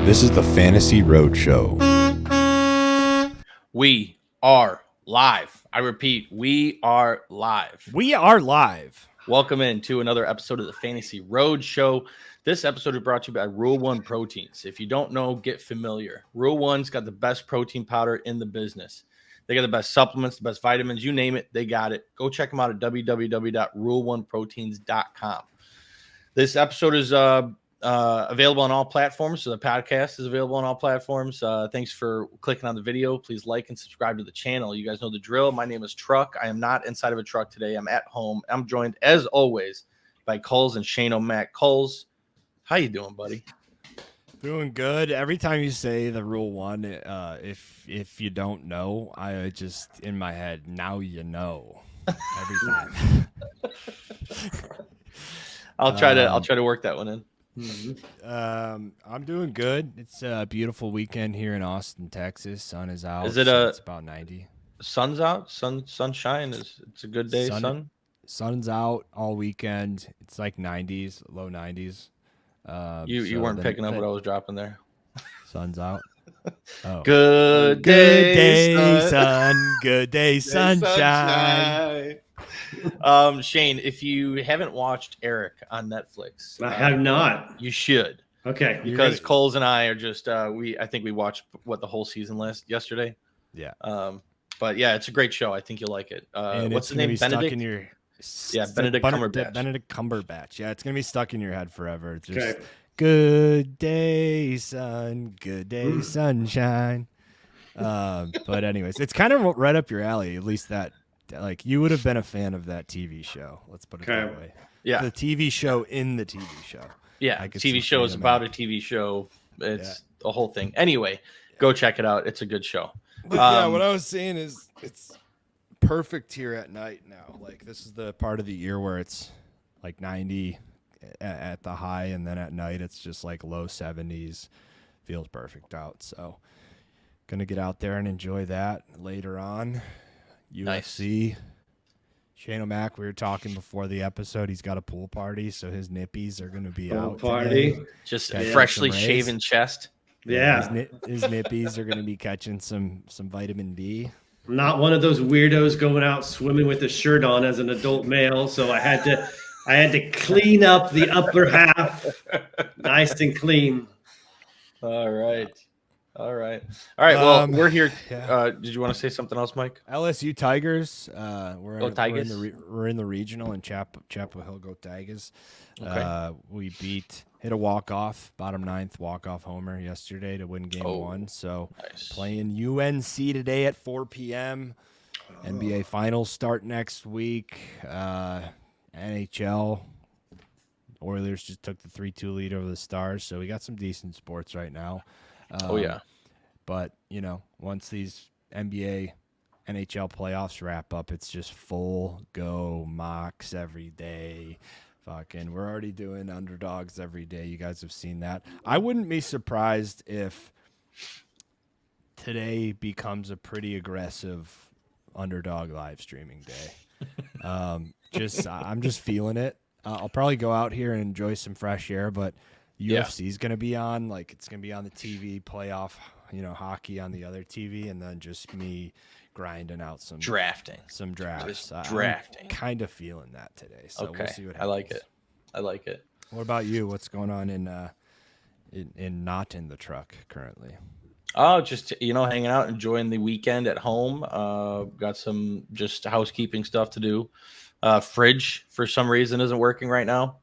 This is the Fantasy Roadshow. We are live. I repeat, we are live. We are live. Welcome in to another episode of the Fantasy Roadshow. This episode is brought to you by Rule 1 Proteins. If you don't know, get familiar. Rule 1's got the best protein powder in the business. They got the best supplements, the best vitamins, you name it, they got it. Go check them out at www.rule1proteins.com. This episode is available on all platforms, so the podcast is available on all platforms. Thanks for clicking on the video. Please like and subscribe to the channel. You guys know the drill. My name is Truck. I am not inside of a truck today. I'm at home. I'm joined, as always, by Kulz and Shane O'Mac. Kulz, how you doing, buddy? Doing good. Every time you say the Rule 1, if you don't know, I just, in my head, now you know. Every time. I'll try to work that one in. I'm doing good. It's a beautiful weekend here in Austin, Texas. Sun is out. Is it it's about 90? Sun's out? Sunshine? It's a good day, sun? Sun's out all weekend. It's like 90s, low 90s. You weren't picking up what I was dropping there. Sun's out. Oh. Good day, sun. Good day, sunshine. Shane, if you haven't watched Eric on Netflix, I have not. You should. Okay, because Kulz and I are just I think we watched the whole season yesterday. Yeah. But yeah, it's a great show. I think you'll like it. What's the name? Benedict. Benedict Cumberbatch. Benedict Cumberbatch. Yeah, it's gonna be stuck in your head forever. It's just okay. Good day, sun. Good day, sunshine. But anyways, it's kind of right up your alley. At least that, like, you would have been a fan of that TV show. Let's put it that way. Yeah, the TV show in the TV show. Yeah, TV show is about a TV show. It's a whole thing. Anyway, go check it out. It's a good show. But yeah, what I was saying is it's perfect here at night now. Like, this is the part of the year where it's like 90 at the high, and then at night it's just like low 70s. Feels perfect out. So gonna get out there and enjoy that later on. UFC. Nice. Shane O'Mac, we were talking before the episode. He's got a pool party, so his nippies are going to be out today. Just freshly shaven chest. Yeah. His nippies are going to be catching some vitamin D. I'm not one of those weirdos going out swimming with a shirt on as an adult male, so I had to clean up the upper half, nice and clean. All right. Well, we're here. Yeah. Did you want to say something else, Mike? LSU Tigers. We're in the regional in Chapel Hill. Go Tigers. Okay. We hit a walk-off, bottom ninth walk-off homer yesterday to win game 1. So nice. Playing UNC today at 4 p.m. NBA finals start next week. NHL. Oilers just took the 3-2 lead over the Stars. So we got some decent sports right now. But, once these NBA, NHL playoffs wrap up, it's just full go mocks every day. We're already doing underdogs every day. You guys have seen that. I wouldn't be surprised if today becomes a pretty aggressive underdog live streaming day. I'm just feeling it. I'll probably go out here and enjoy some fresh air, but UFC is going to be on. Like, it's going to be on the TV, playoff, hockey on the other TV, and then just me grinding out some drafting. I'm kind of feeling that today. So we'll see what happens. I like it. What about you? What's going on in not in the truck currently? Oh, just hanging out, enjoying the weekend at home. Got some just housekeeping stuff to do. Fridge for some reason isn't working right now.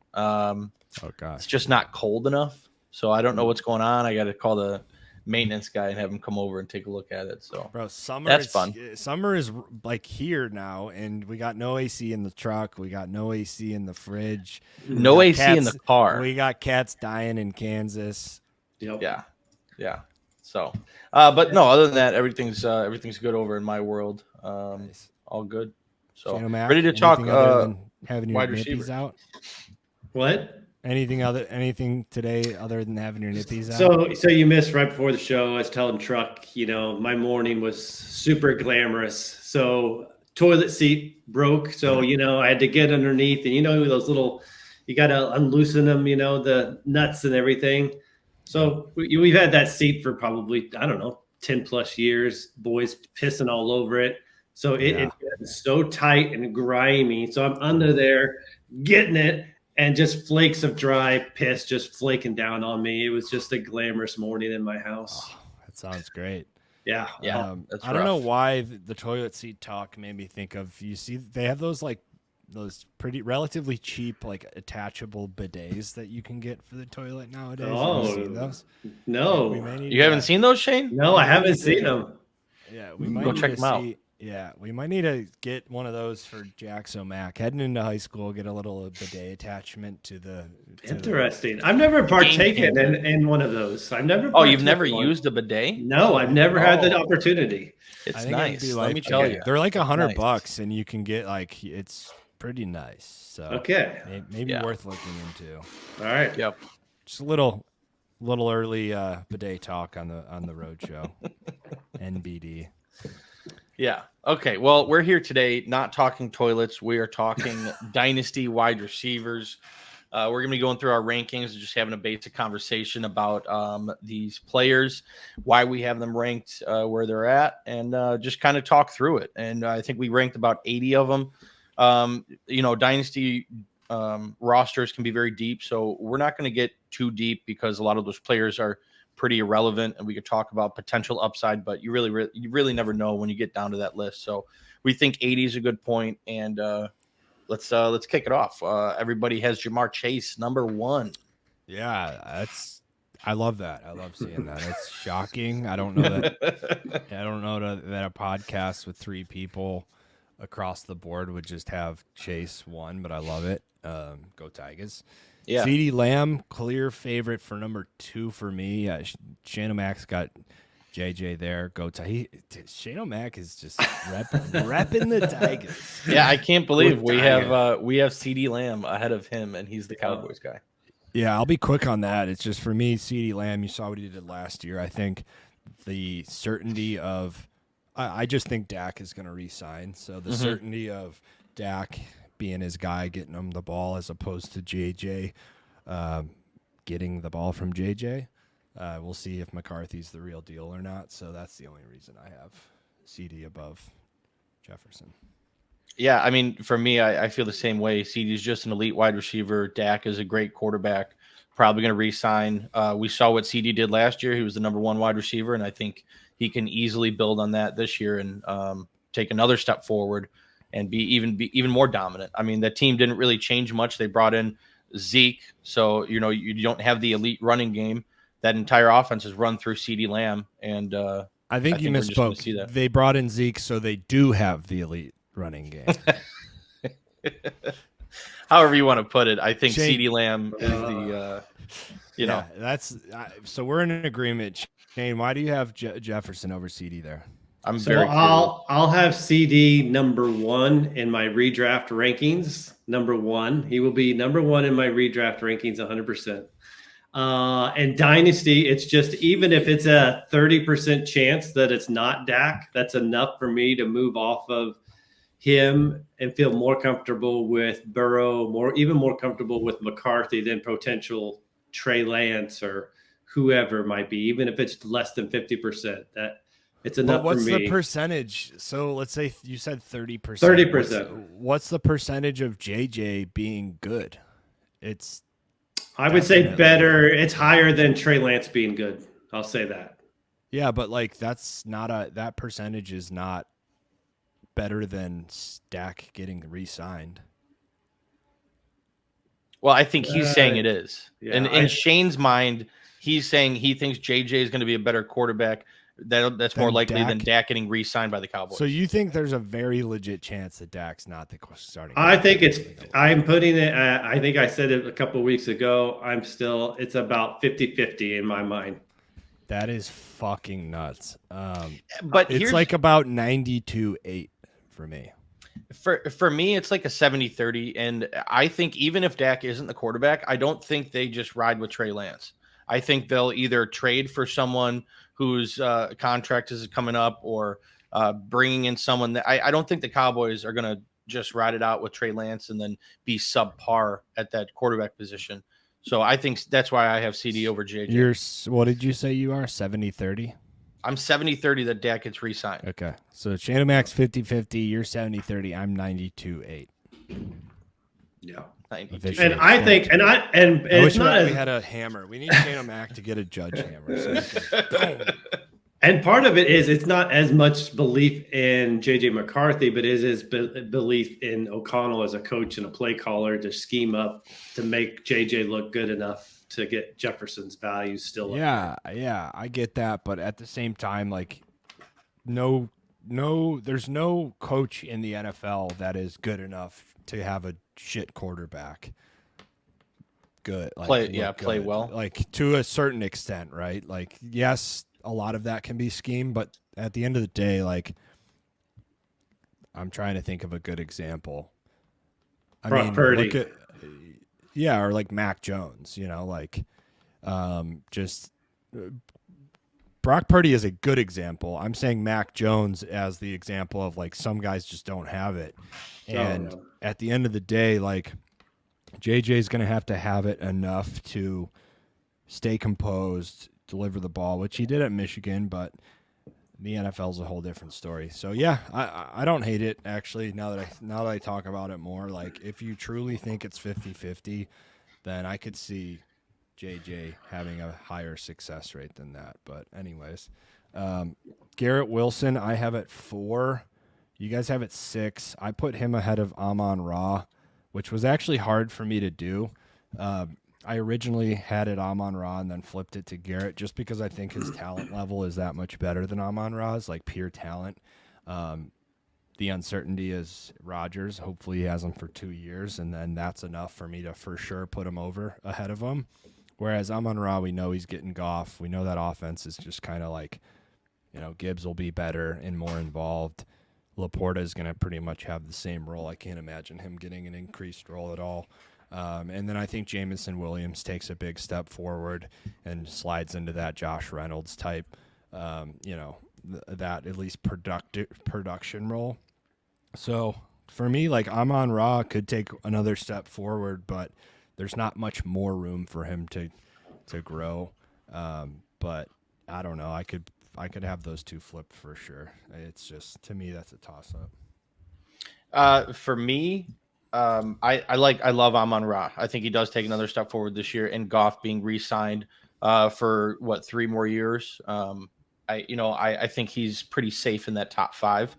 Oh gosh, it's just not cold enough. So I don't know what's going on. I got to call the maintenance guy and have him come over and take a look at it. So, bro, that's fun. Summer is like here now, and we got no AC in the truck. We got no AC in the fridge. No AC in the car. We got cats dying in Kansas. Yep. Yeah. So, but no, other than that, everything's good over in my world. Nice. All good. So ready to talk. Having your wide nippies receivers out. What? Anything today other than having your nippies out? So you missed right before the show. I was telling Truck, my morning was super glamorous. So toilet seat broke. So, I had to get underneath and those little, you got to unloosen them, the nuts and everything. So we've had that seat for probably, I don't know, 10 plus years, boys pissing all over it. So it's so tight and grimy. So I'm under there getting it, and just flakes of dry piss just flaking down on me. It was just a glamorous morning in my house. Oh, that sounds great. Yeah. That's I don't know why the toilet seat talk made me think of, you see, they have those pretty relatively cheap, like attachable bidets that you can get for the toilet nowadays. Oh, have you seen those? No. You haven't seen those, Shane? No, I haven't seen them. Yeah, we might go need check to them out. see. Yeah, we might need to get one of those for Jaxon Mac. Heading into high school, get a little bidet attachment to the. Interesting. I've never partaken in one of those. I've never. Oh, you've never used a bidet? No, I've never had the opportunity. It's nice. Let me tell you, they're like $100, and you can get it's pretty nice. So okay, maybe worth looking into. All right. Yep. Just a little early bidet talk on the road show. NBD. Yeah. Okay. Well, we're here today not talking toilets. We are talking Dynasty wide receivers. We're going to be going through our rankings and just having a basic conversation about these players, why we have them ranked where they're at, and just kind of talk through it. And I think we ranked about 80 of them. Dynasty rosters can be very deep, so we're not going to get too deep because a lot of those players are pretty irrelevant, and we could talk about potential upside, but you really never know when you get down to that list. So we think 80 is a good point, and let's kick it off. Everybody has Jamar Chase number 1. Yeah, I love that. I love seeing that. It's shocking. I don't know that that a podcast with 3 people across the board would just have Chase 1, but I love it. Go Tigers. Yeah. CeeDee Lamb, clear favorite for number 2 for me. Shane O'Mac's got JJ there. Go Shane O'Mac is just repping the Tigers. Yeah, I can't believe we have CeeDee Lamb ahead of him, and he's the Cowboys guy. Yeah, I'll be quick on that. It's just for me, CeeDee Lamb. You saw what he did last year. I think the certainty of, I just think Dak is going to re-sign. So the certainty of Dak being his guy, getting him the ball as opposed to JJ getting the ball from JJ. We'll see if McCarthy's the real deal or not. So that's the only reason I have CD above Jefferson. Yeah, I mean, for me, I feel the same way. CeeDee's just an elite wide receiver. Dak is a great quarterback, probably going to re-sign. We saw what CeeDee did last year. He was the number 1 wide receiver, and I think he can easily build on that this year and take another step forward and be even more dominant. I mean, that team didn't really change much. They brought in Zeke, so you don't have the elite running game. That entire offense is run through CeeDee Lamb, and I think you misspoke. They brought in Zeke, so they do have the elite running game. However you want to put it, I think CeeDee Lamb is the that's so we're in an agreement. Shane, why do you have Jefferson over CD there? I'll have CD number 1 in my redraft rankings. Number 1, he will be number 1 in my redraft rankings, 100%. And Dynasty, it's just, even if it's a 30% chance that it's not Dak, that's enough for me to move off of him and feel more comfortable with Burrow, even more comfortable with McCarthy than potential Trey Lance or whoever it might be, even if it's less than 50%. That it's enough for me. What's the percentage? So let's say you said 30%. 30%. What's the percentage of JJ being good? I would say better. It's higher than Trey Lance being good. I'll say that. Yeah, but that's not that percentage is not better than Dak getting re-signed. Well, I think he's saying it is. Yeah, and in Shane's mind, he's saying he thinks JJ is going to be a better quarterback. That's more likely than Dak getting re-signed by the Cowboys. So you think there's a very legit chance that Dak's not the starting? I think I'm putting it. I think I said it a couple of weeks ago. It's about 50-50 in my mind. That is fucking nuts. But it's like about 92-8 for me. For me, it's like a 70-30. And I think even if Dak isn't the quarterback, I don't think they just ride with Trey Lance. I think they'll either trade for someone whose contract is coming up or bringing in someone that I don't think the Cowboys are going to just ride it out with Trey Lance and then be subpar at that quarterback position. So I think that's why I have CD over JJ. What did you say you are? 70-30? I'm 70-30 that Dak gets re-signed. Okay. So Channel Max 50-50, you're 70-30, I'm 92-8. Yeah. 92. And I think, and I it's wish not we had a hammer. We need Channel Mac to get a judge hammer. So and part of it is it's not as much belief in JJ McCarthy, but is his belief in O'Connell as a coach and a play caller to scheme up to make JJ look good enough to get Jefferson's value still. Yeah, I get that, but at the same time, like, there's no coach in the NFL that is good enough to have a shit quarterback. Good, like, play well, like to a certain extent, right? Like, yes, a lot of that can be scheme, but at the end of the day, like, I'm trying to think of a good example. Purdy. Look at, or like Mac Jones, like, Brock Purdy is a good example. I'm saying Mac Jones as the example of, like, some guys just don't have it. And at the end of the day, like, JJ is going to have it enough to stay composed, deliver the ball, which he did at Michigan, but the NFL is a whole different story. So yeah, I don't hate it, actually. Now that I talk about it more, like, if you truly think it's 50-50, then I could see JJ having a higher success rate than that. But anyways, Garrett Wilson, I have at 4. You guys have at 6. I put him ahead of Amon-Ra, which was actually hard for me to do. I originally had it Amon-Ra and then flipped it to Garrett just because I think his talent level is that much better than Amon-Ra's, like pure talent. The uncertainty is Rodgers. Hopefully he has him for 2 years, and then that's enough for me to for sure put him over ahead of him. Whereas Amon-Ra, we know he's getting Goff. We know that offense is just kind of like, Gibbs will be better and more involved. Laporta is going to pretty much have the same role. I can't imagine him getting an increased role at all. And then I think Jameson Williams takes a big step forward and slides into that Josh Reynolds type, that at least production role. So for me, like, Amon-Ra could take another step forward, but there's not much more room for him to grow. But I don't know. I could have those two flipped for sure. It's just, to me, that's a toss up. For me, I love Amon-Ra. I think he does take another step forward this year, and Goff being re-signed for 3 more years. I think he's pretty safe in that top 5.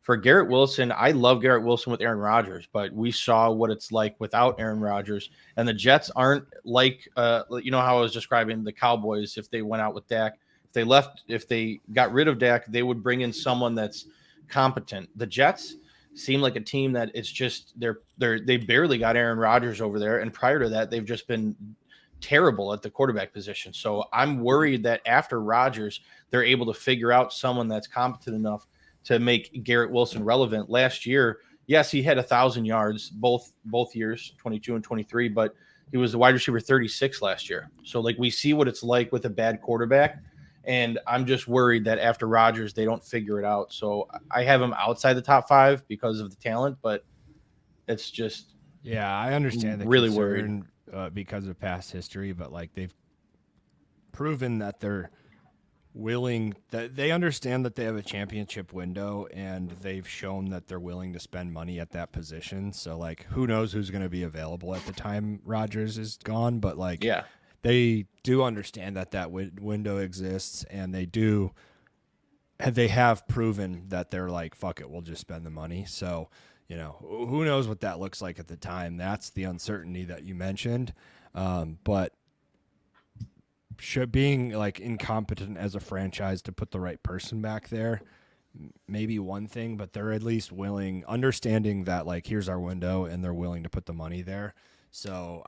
For Garrett Wilson, I love Garrett Wilson with Aaron Rodgers, but we saw what it's like without Aaron Rodgers, and the Jets aren't like how I was describing the Cowboys. If they went out with Dak, if they got rid of Dak, they would bring in someone that's competent. The Jets seem like a team that it's just they barely got Aaron Rodgers over there, and prior to that, they've just been terrible at the quarterback position. So I'm worried that after Rodgers, they're able to figure out someone that's competent enough to make Garrett Wilson relevant. Last year, yes, he had 1,000 yards both years, 22 and 23, but he was the wide receiver 36 last year. So, like, we see what it's like with a bad quarterback, and I'm just worried that after Rodgers, they don't figure it out. So I have him outside the top 5 because of the talent, but it's just I understand the really concern, because of past history, but, like, they've proven that they're willing, that they understand that they have a championship window, and they've shown that they're willing to spend money at that position. So, like, who knows who's going to be available at the time Rodgers is gone, but, like, they do understand that window exists, and they have proven that they're like, fuck it, we'll just spend the money. So, who knows what that looks like at the time. That's the uncertainty that you mentioned. But being, like, incompetent as a franchise to put the right person back there, maybe one thing, but they're at least understanding that, like, here's our window, and they're willing to put the money there. So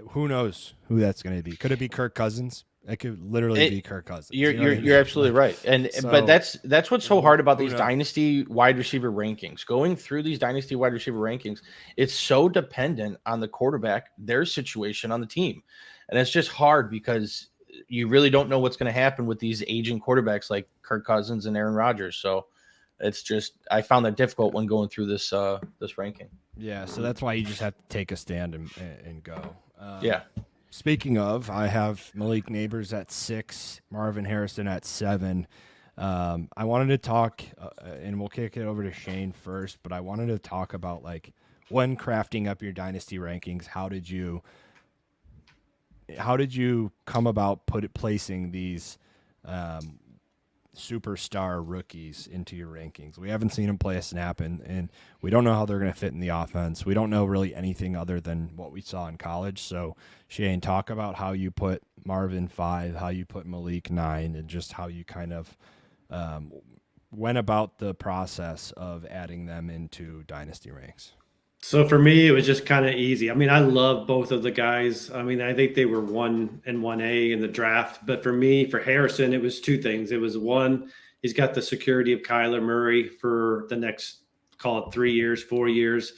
who knows who that's going to be? Could it be Kirk Cousins? It could literally be Kirk Cousins. You're absolutely right. But that's what's so hard about these dynasty wide receiver rankings. Going through these dynasty wide receiver rankings, it's so dependent on the quarterback, their situation on the team. And it's just hard because you really don't know what's going to happen with these aging quarterbacks like Kirk Cousins and Aaron Rodgers. So it's just, I found that difficult when going through this ranking. Yeah, so that's why you just have to take a stand and go. Yeah. Speaking of, I have Malik Nabers at 6, Marvin Harrison at 7. I wanted to talk, and we'll kick it over to Shane first, but I wanted to talk about, like, when crafting up your dynasty rankings, how did you come about placing these superstar rookies into your rankings? We haven't seen them play a snap, and we don't know how they're going to fit in the offense. We don't know really anything other than what we saw in college. So, Shane, talk about how you put Marvin 5, how you put Malik 9, and just how you kind of went about the process of adding them into dynasty ranks. So for me, it was just kind of easy. I mean, I love both of the guys. I mean, I think they were 1 and 1A in the draft. But for me, for Harrison, it was 2 things. It was one, he's got the security of Kyler Murray for the next, call it 3 years, 4 years.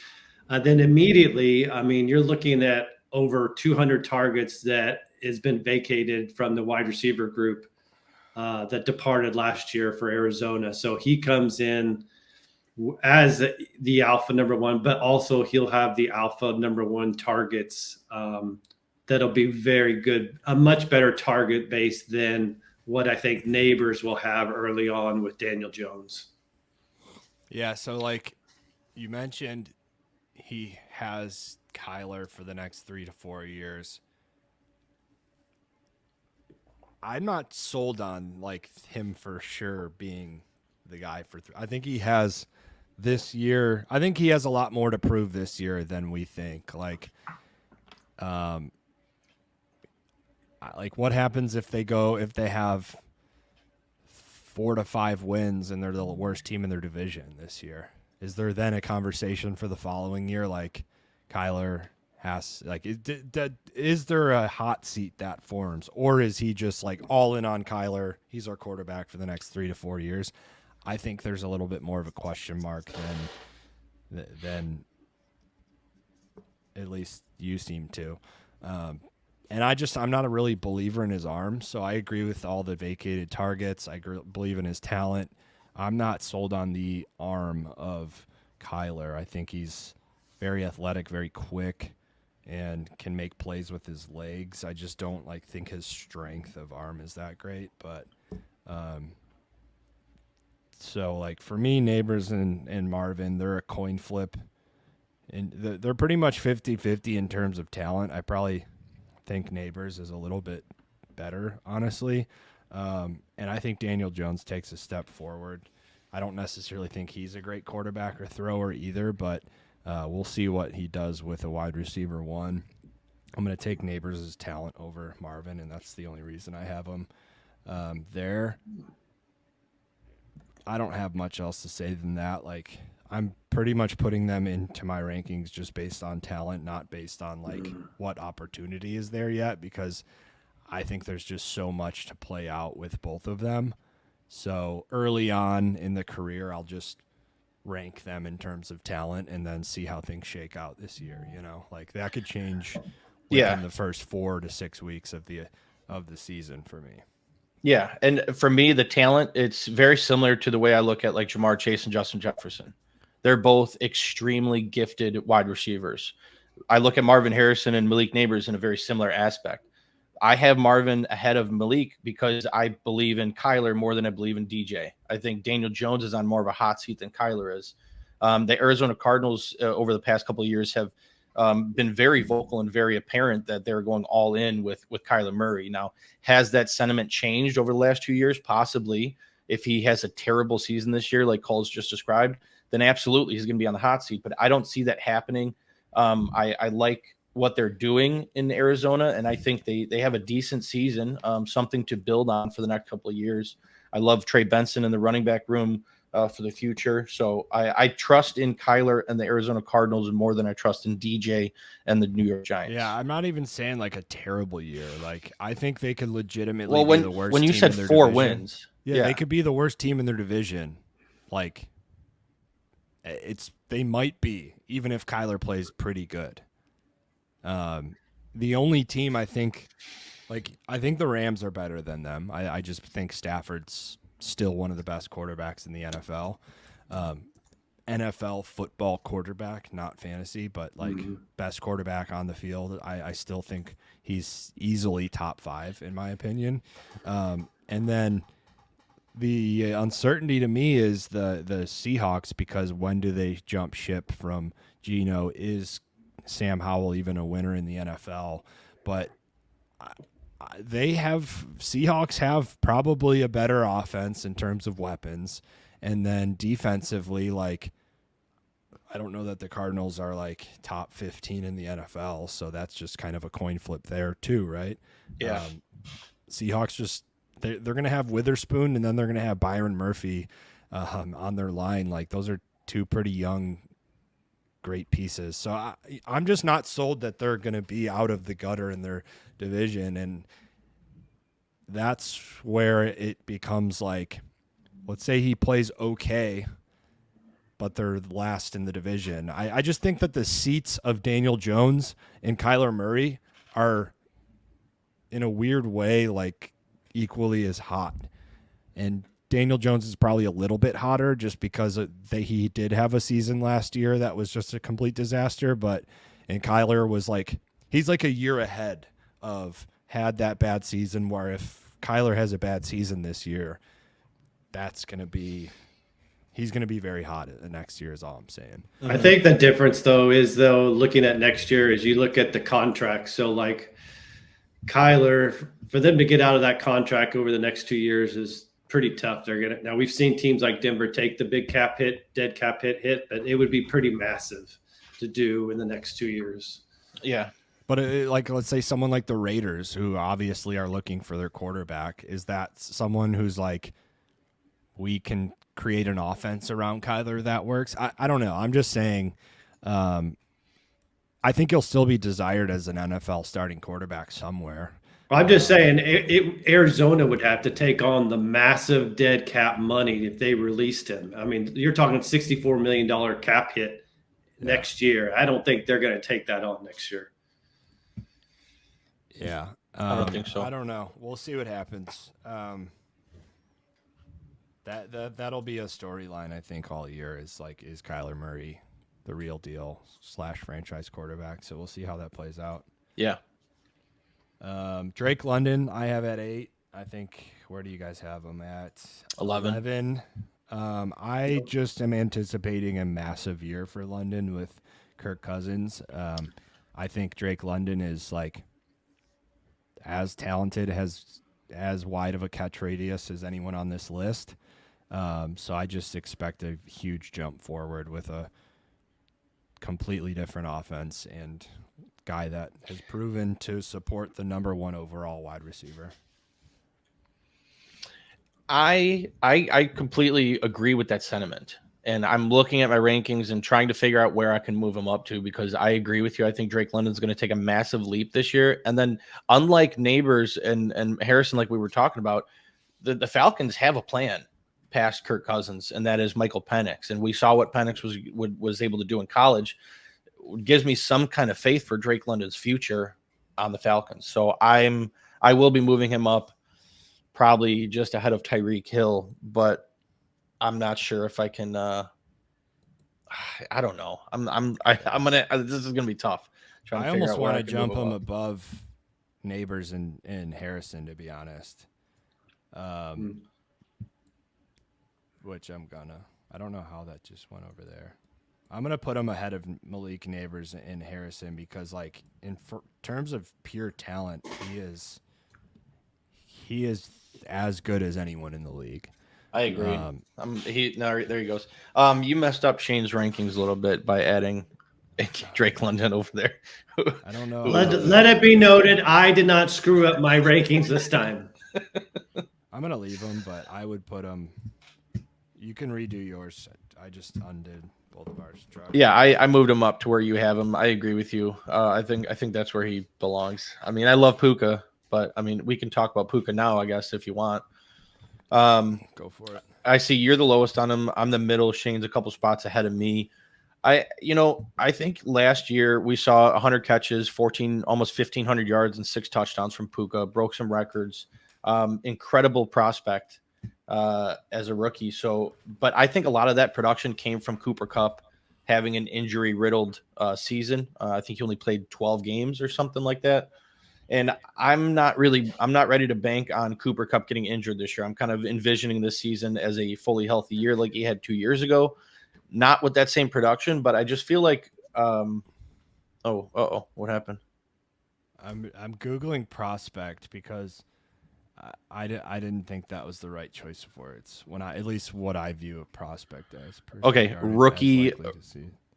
Then immediately, I mean, you're looking at over 200 targets that has been vacated from the wide receiver group that departed last year for Arizona. So he comes in as the alpha number 1, but also he'll have the alpha number 1 targets. That'll be very good, a much better target base than what I think Nabers will have early on with Daniel Jones. Yeah, so like you mentioned, he has Kyler for the next 3 to 4 years. I'm not sold on like him for sure being the guy for 3. I think he has this year. I think he has a lot more to prove this year than we think. Like what happens if they have 4 to 5 wins and they're the worst team in their division this year? Is there then a conversation for the following year? Like Kyler has, like, is there a hot seat that forms, or is he just like all in on Kyler? He's our quarterback for the next 3 to 4 years. I think there's a little bit more of a question mark than at least you seem to. And I'm not a really believer in his arm, so I agree with all the vacated targets. I believe in his talent. I'm not sold on the arm of Kyler. I think he's very athletic, very quick, and can make plays with his legs. I just don't think his strength of arm is that great. But so like for me, Nabers and Marvin, they're a coin flip, and they're pretty much 50-50 in terms of talent. I probably think Nabers is a little bit better, honestly. And I think Daniel Jones takes a step forward. I don't necessarily think he's a great quarterback or thrower either, but we'll see what he does with a wide receiver 1. I'm going to take Nabers' talent over Marvin, and that's the only reason I have him there. I don't have much else to say than that. Like, I'm pretty much putting them into my rankings just based on talent, not based on what opportunity is there yet, because I think there's just so much to play out with both of them. So early on in the career, I'll just rank them in terms of talent and then see how things shake out this year. Like that could change within the first 4 to 6 weeks of the season for me. Yeah, and for me, the talent, it's very similar to the way I look at like Jamar Chase and Justin Jefferson. They're both extremely gifted wide receivers. I look at Marvin Harrison and Malik Nabers in a very similar aspect. I have Marvin ahead of Malik because I believe in Kyler more than I believe in DJ. I think Daniel Jones is on more of a hot seat than Kyler is. The Arizona Cardinals over the past couple of years have been very vocal and very apparent that they're going all in with Kyler Murray. Now, has that sentiment changed over the last 2 years? Possibly. If he has a terrible season this year, like Kulz just described, then absolutely he's going to be on the hot seat. But I don't see that happening. I like what they're doing in Arizona, and I think they have a decent season, something to build on for the next couple of years. I love Trey Benson in the running back room for the future. So I trust in Kyler and the Arizona Cardinals more than I trust in DJ and the New York Giants. Yeah, I'm not even saying like a terrible year. Like I think they could legitimately be the worst. When you team said in their 4 division. wins, yeah, they could be the worst team in their division. Like they might be, even if Kyler plays pretty good. The only team I think the Rams are better than them. I just think Stafford's still one of the best quarterbacks in the NFL. NFL football quarterback, not fantasy, but like best quarterback on the field. I still think he's easily top 5 in my opinion. And then the uncertainty to me is the Seahawks, because when do they jump ship from Geno? Is Sam Howell even a winner in the NFL? But Seahawks have probably a better offense in terms of weapons. And then defensively, like, I don't know that the Cardinals are like top 15 in the NFL. So that's just kind of a coin flip there too, right? Yeah. Seahawks just, they're going to have Witherspoon, and then they're going to have Byron Murphy on their line. Like, those are 2 pretty young, great pieces. So I'm just not sold that they're going to be out of the gutter in their division. And that's where it becomes like, let's say he plays okay, but they're last in the division. I just think that the seats of Daniel Jones and Kyler Murray are, in a weird way, like equally as hot. And Daniel Jones is probably a little bit hotter just because he did have a season last year that was just a complete disaster. And Kyler was like, he's like a year ahead of had that bad season, where if Kyler has a bad season this year, he's going to be very hot next year is all I'm saying. I think the difference looking at next year is you look at the contract. So like Kyler, for them to get out of that contract over the next 2 years is pretty tough. Now we've seen teams like Denver take the big cap hit, dead cap hit, but it would be pretty massive to do in the next 2 years. Yeah. But like, let's say someone like the Raiders, who obviously are looking for their quarterback, is that someone who's like, we can create an offense around Kyler that works? I don't know. I'm just saying, I think he'll still be desired as an NFL starting quarterback somewhere. I'm just saying Arizona would have to take on the massive dead cap money if they released him. I mean, you're talking $64 million cap hit next year. I don't think they're going to take that on next year. Yeah. I don't think so. I don't know. We'll see what happens. That'll be a storyline, I think, all year, is Kyler Murray the real deal / franchise quarterback? So we'll see how that plays out. Yeah. Drake London, I have at 8. I think, where do you guys have him at? 11. I just am anticipating a massive year for London with Kirk Cousins. I think Drake London is like as talented, has as wide of a catch radius as anyone on this list. So I just expect a huge jump forward with a completely different offense and guy that has proven to support the number 1 overall wide receiver. I completely agree with that sentiment. And I'm looking at my rankings and trying to figure out where I can move him up to, because I agree with you. I think Drake London's going to take a massive leap this year. And then, unlike Nabers and Harrison, like we were talking about, the Falcons have a plan past Kirk Cousins, and that is Michael Penix. And we saw what Penix was able to do in college. It gives me some kind of faith for Drake London's future on the Falcons. So I will be moving him up probably just ahead of Tyreek Hill, but I'm not sure if I can. I don't know. This is gonna be tough. I almost want to jump him above Nabers and Harrison, to be honest. Which I don't know how that just went over there. I'm gonna put him ahead of Malik Nabers and Harrison, because, like, in terms of pure talent, he is as good as anyone in the league. I agree. There he goes. You messed up Shane's rankings a little bit by adding Drake London over there. I don't know. Let it be noted, I did not screw up my rankings this time. I'm gonna leave him, but I would put him. You can redo yours. I just undid both of ours. Yeah, I moved him up to where you have him. I agree with you. I think that's where he belongs. I mean, I love Puka, but I mean, we can talk about Puka now, I guess, if you want. Go for it. I see you're the lowest on him. I'm the middle. Shane's a couple spots ahead of me. I think last year we saw 100 catches, almost 1,500 yards and 6 touchdowns from Puka. Broke some records. Incredible prospect. as a rookie. So, but I think a lot of that production came from Cooper Kupp having an injury riddled season. I think he only played 12 games or something like that. And I'm not ready to bank on Cooper Kupp getting injured this year. I'm kind of envisioning this season as a fully healthy year like he had 2 years ago. Not with that same production, but I just feel like, what happened? I'm Googling prospect because I didn't think that was the right choice of words when at least what I view a prospect as. Okay, rookie.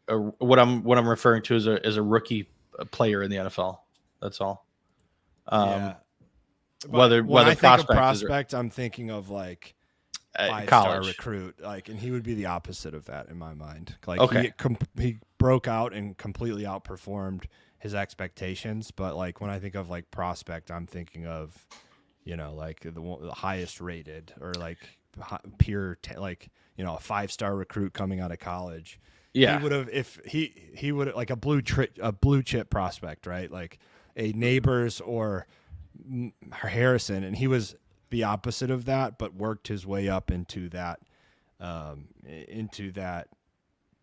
What I'm referring to is a rookie player in the NFL. That's all. Whether I think prospect, of prospect, I'm thinking of like 5-star recruit, like, and he would be the opposite of that in my mind. Like, he broke out and completely outperformed his expectations. But like when I think of like prospect, I'm thinking of, like the highest rated or like pure, like, a 5-star recruit coming out of college. Yeah, he would have if he would like a blue chip prospect, right? Like a Nabers or Harrison, and he was the opposite of that, but worked his way up into that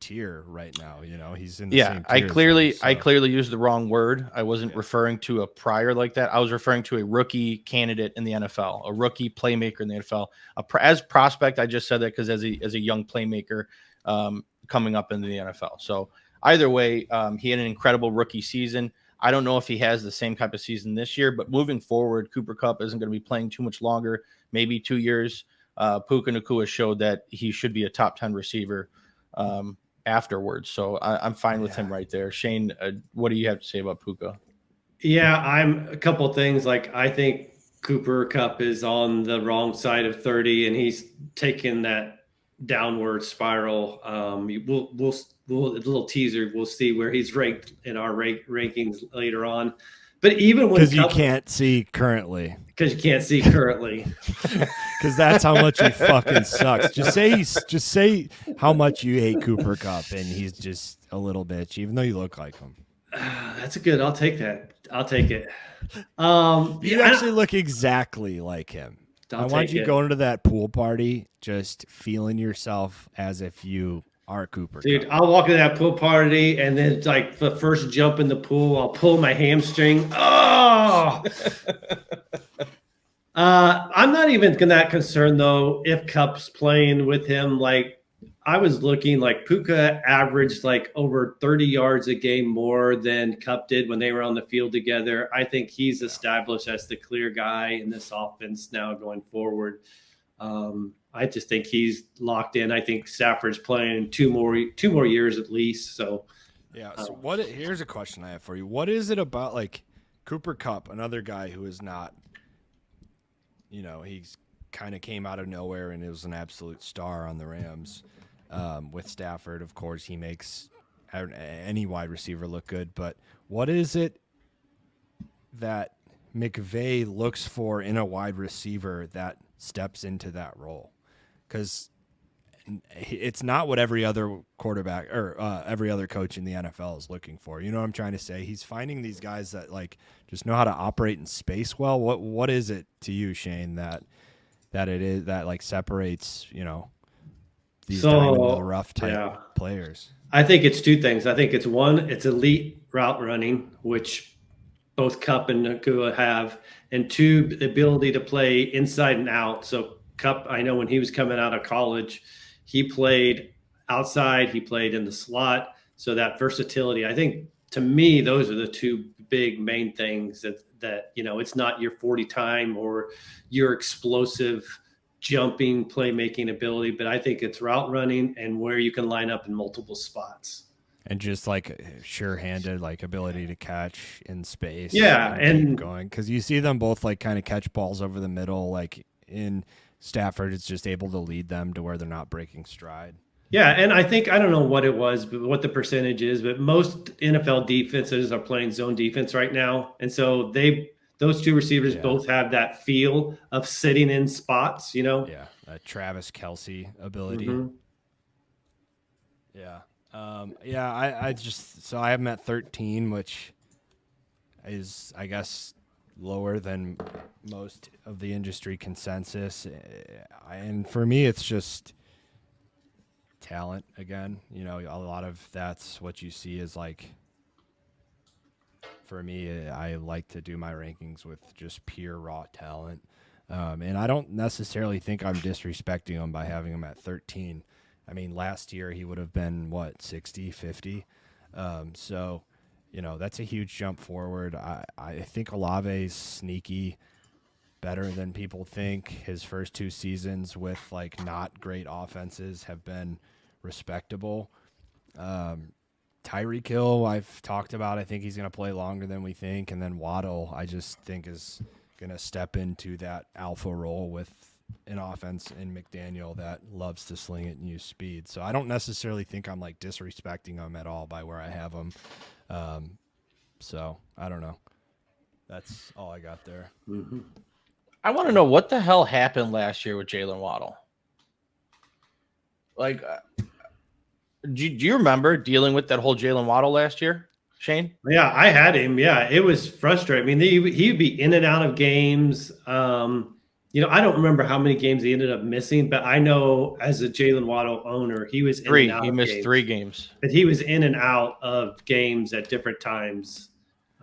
tier right now. He's in the same tier I clearly used the wrong word. I wasn't referring to a prior like that. I was referring to a rookie candidate in the NFL, a rookie playmaker in the NFL. As prospect, I just said that because as a young playmaker coming up into the NFL. So either way, he had an incredible rookie season. I don't know if he has the same type of season this year, but moving forward, Cooper Kupp isn't going to be playing too much longer, maybe 2 years. Puka Nacua showed that he should be a top 10 receiver afterwards. So I'm fine with him right there. Shane, what do you have to say about Puka? Yeah, I'm a couple of things. Like, I think Cooper Kupp is on the wrong side of 30, and he's taken that downward spiral. We'll a little teaser. We'll see where he's ranked in our rankings later on. But even when you can't see currently, because that's how much he fucking sucks. Just say how much you hate Cooper Kupp, and he's just a little bitch, even though you look like him. That's good. I'll take that. I'll take it. You actually look exactly like him. I want you going to that pool party, just feeling yourself as if you are Cooper Kupp. Dude, I'll walk into that pool party, and then like the first jump in the pool, I'll pull my hamstring. Oh! I'm not even that concerned though if Kupp's playing with him. Like, I was looking, like Puka averaged like over 30 yards a game more than Kupp did when they were on the field together. I think he's established as the clear guy in this offense now going forward. I just think he's locked in. I think Stafford's playing two more years at least. So yeah. So here's a question I have for you. What is it about like Cooper Kupp, another guy who is not, he's kind of came out of nowhere and it was an absolute star on the Rams. With Stafford, of course, he makes any wide receiver look good. But what is it that McVay looks for in a wide receiver that steps into that role? Because it's not what every other quarterback or every other coach in the NFL is looking for. You know what I'm trying to say? He's finding these guys that like just know how to operate in space well. What is it to you, Shane, that it is that like separates, these diamond in the rough type players? I think it's two things. I think it's one, it's elite route running, which both Kupp and Nacua have, and two, the ability to play inside and out. So Kupp, I know when he was coming out of college, he played outside, he played in the slot. So that versatility, I think to me, those are the two big main things that it's not your 40 time or your explosive jumping playmaking ability, but I think it's route running and where you can line up in multiple spots. And just like sure-handed, like ability to catch in space. Yeah, and keep going, because you see them both like kind of catch balls over the middle. Like in Stafford, it's just able to lead them to where they're not breaking stride. Yeah, and I think, I don't know what it was, but what the percentage is, but most NFL defenses are playing zone defense right now, and so those two receivers both have that feel of sitting in spots. Yeah, Travis Kelce ability. Mm-hmm. Yeah. I have him at 13, which is, I guess, lower than most of the industry consensus. And for me, it's just talent again. You know, a lot of that's what you see is like, for me, I like to do my rankings with just pure raw talent. And I don't necessarily think I'm disrespecting him by having him at 13. I mean, last year he would have been, 60, 50? So, you know, that's a huge jump forward. I think Olave's sneaky better than people think. His first 2 seasons with, like, not great offenses have been respectable. Tyreek Hill, I've talked about. I think he's going to play longer than we think. And then Waddle, I just think is going to step into that alpha role with an offense in McDaniel that loves to sling it and use speed. So I don't necessarily think I'm like disrespecting him at all by where I have him. So I don't know. That's all I got there. Mm-hmm. I want to know what the hell happened last year with Jalen Waddle. Like, do you remember dealing with that whole Jalen Waddle last year, Shane? Yeah, I had him. Yeah, it was frustrating. I mean, he'd be in and out of games. You know, I don't remember how many games he ended up missing, but I know as a Jalen Waddle owner, he was in and out. He missed 3 games. But he was in and out of games at different times.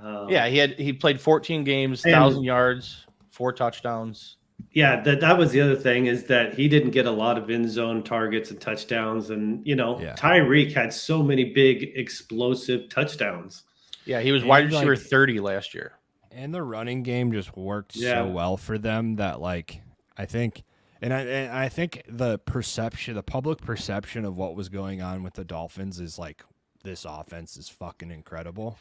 Yeah, he played 14 games, 1,000 yards, 4 touchdowns. Yeah, that was the other thing, is that he didn't get a lot of end zone targets and touchdowns. And, you know, Tyreek had so many big explosive touchdowns. Yeah, he was wide receiver 30 last year. And the running game just worked so well for them that, like, I think the public perception of what was going on with the Dolphins is like, this offense is fucking incredible.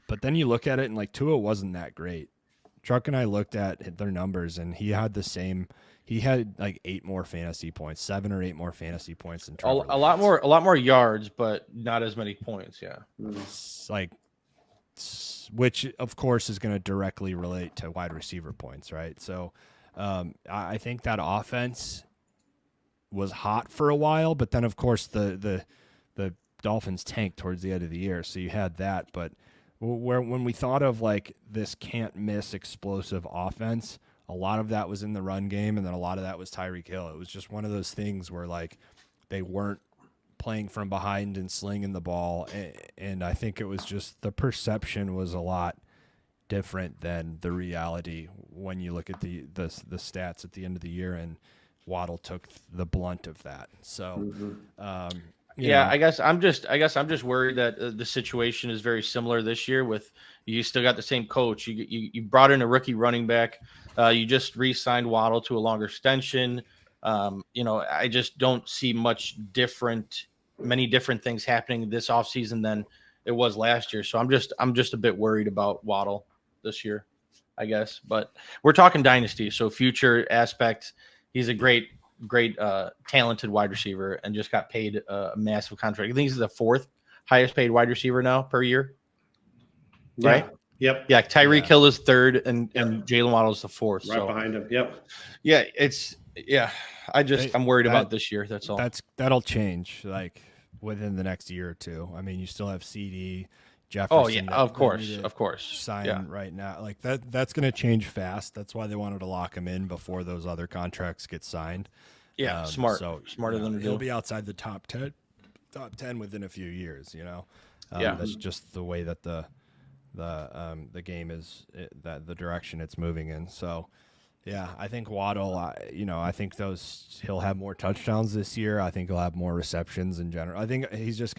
But then you look at it and like Tua wasn't that great. Truck and I looked at their numbers and he had like 8 more fantasy points, 7 or 8 more fantasy points than Trevor Lawrence. a lot more yards, but not as many points. Yeah. It's like, which of course is going to directly relate to wide receiver points, right? So I think that offense was hot for a while, but then of course the Dolphins tanked towards the end of the year, so you had that. But when we thought of like this can't miss explosive offense, a lot of that was in the run game, and then a lot of that was Tyreek Hill. It was just one of those things where like they weren't playing from behind and slinging the ball, and I think it was just the perception was a lot different than the reality when you look at the stats at the end of the year, and Waddle took the blunt of that. So I guess I'm just worried that the situation is very similar this year. With you still got the same coach, you brought in a rookie running back, you just re-signed Waddle to a longer extension. You know, I just don't see many different things happening this offseason than it was last year. So I'm just a bit worried about Waddle this year, I guess. But we're talking Dynasty, so future aspect. He's a great talented wide receiver and just got paid a massive contract. I think he's the 4th highest paid wide receiver now per year. Right? Yep. Yeah, Tyreek Hill is 3rd and Jalen Waddle is the 4th. Right behind him. Yep. Yeah, I'm worried about this year. That's all. That'll change like within the next year or 2. I mean, you still have CD, Jefferson. Oh yeah, of course. Sign right now. Like that's going to change fast. That's why they wanted to lock him in before those other contracts get signed. Yeah, smarter than he'll be outside the top 10 within a few years. You know, that's just the way that the game is, that the direction it's moving in. So. Yeah, I think Waddle, I think he'll have more touchdowns this year. I think he'll have more receptions in general. I think he's just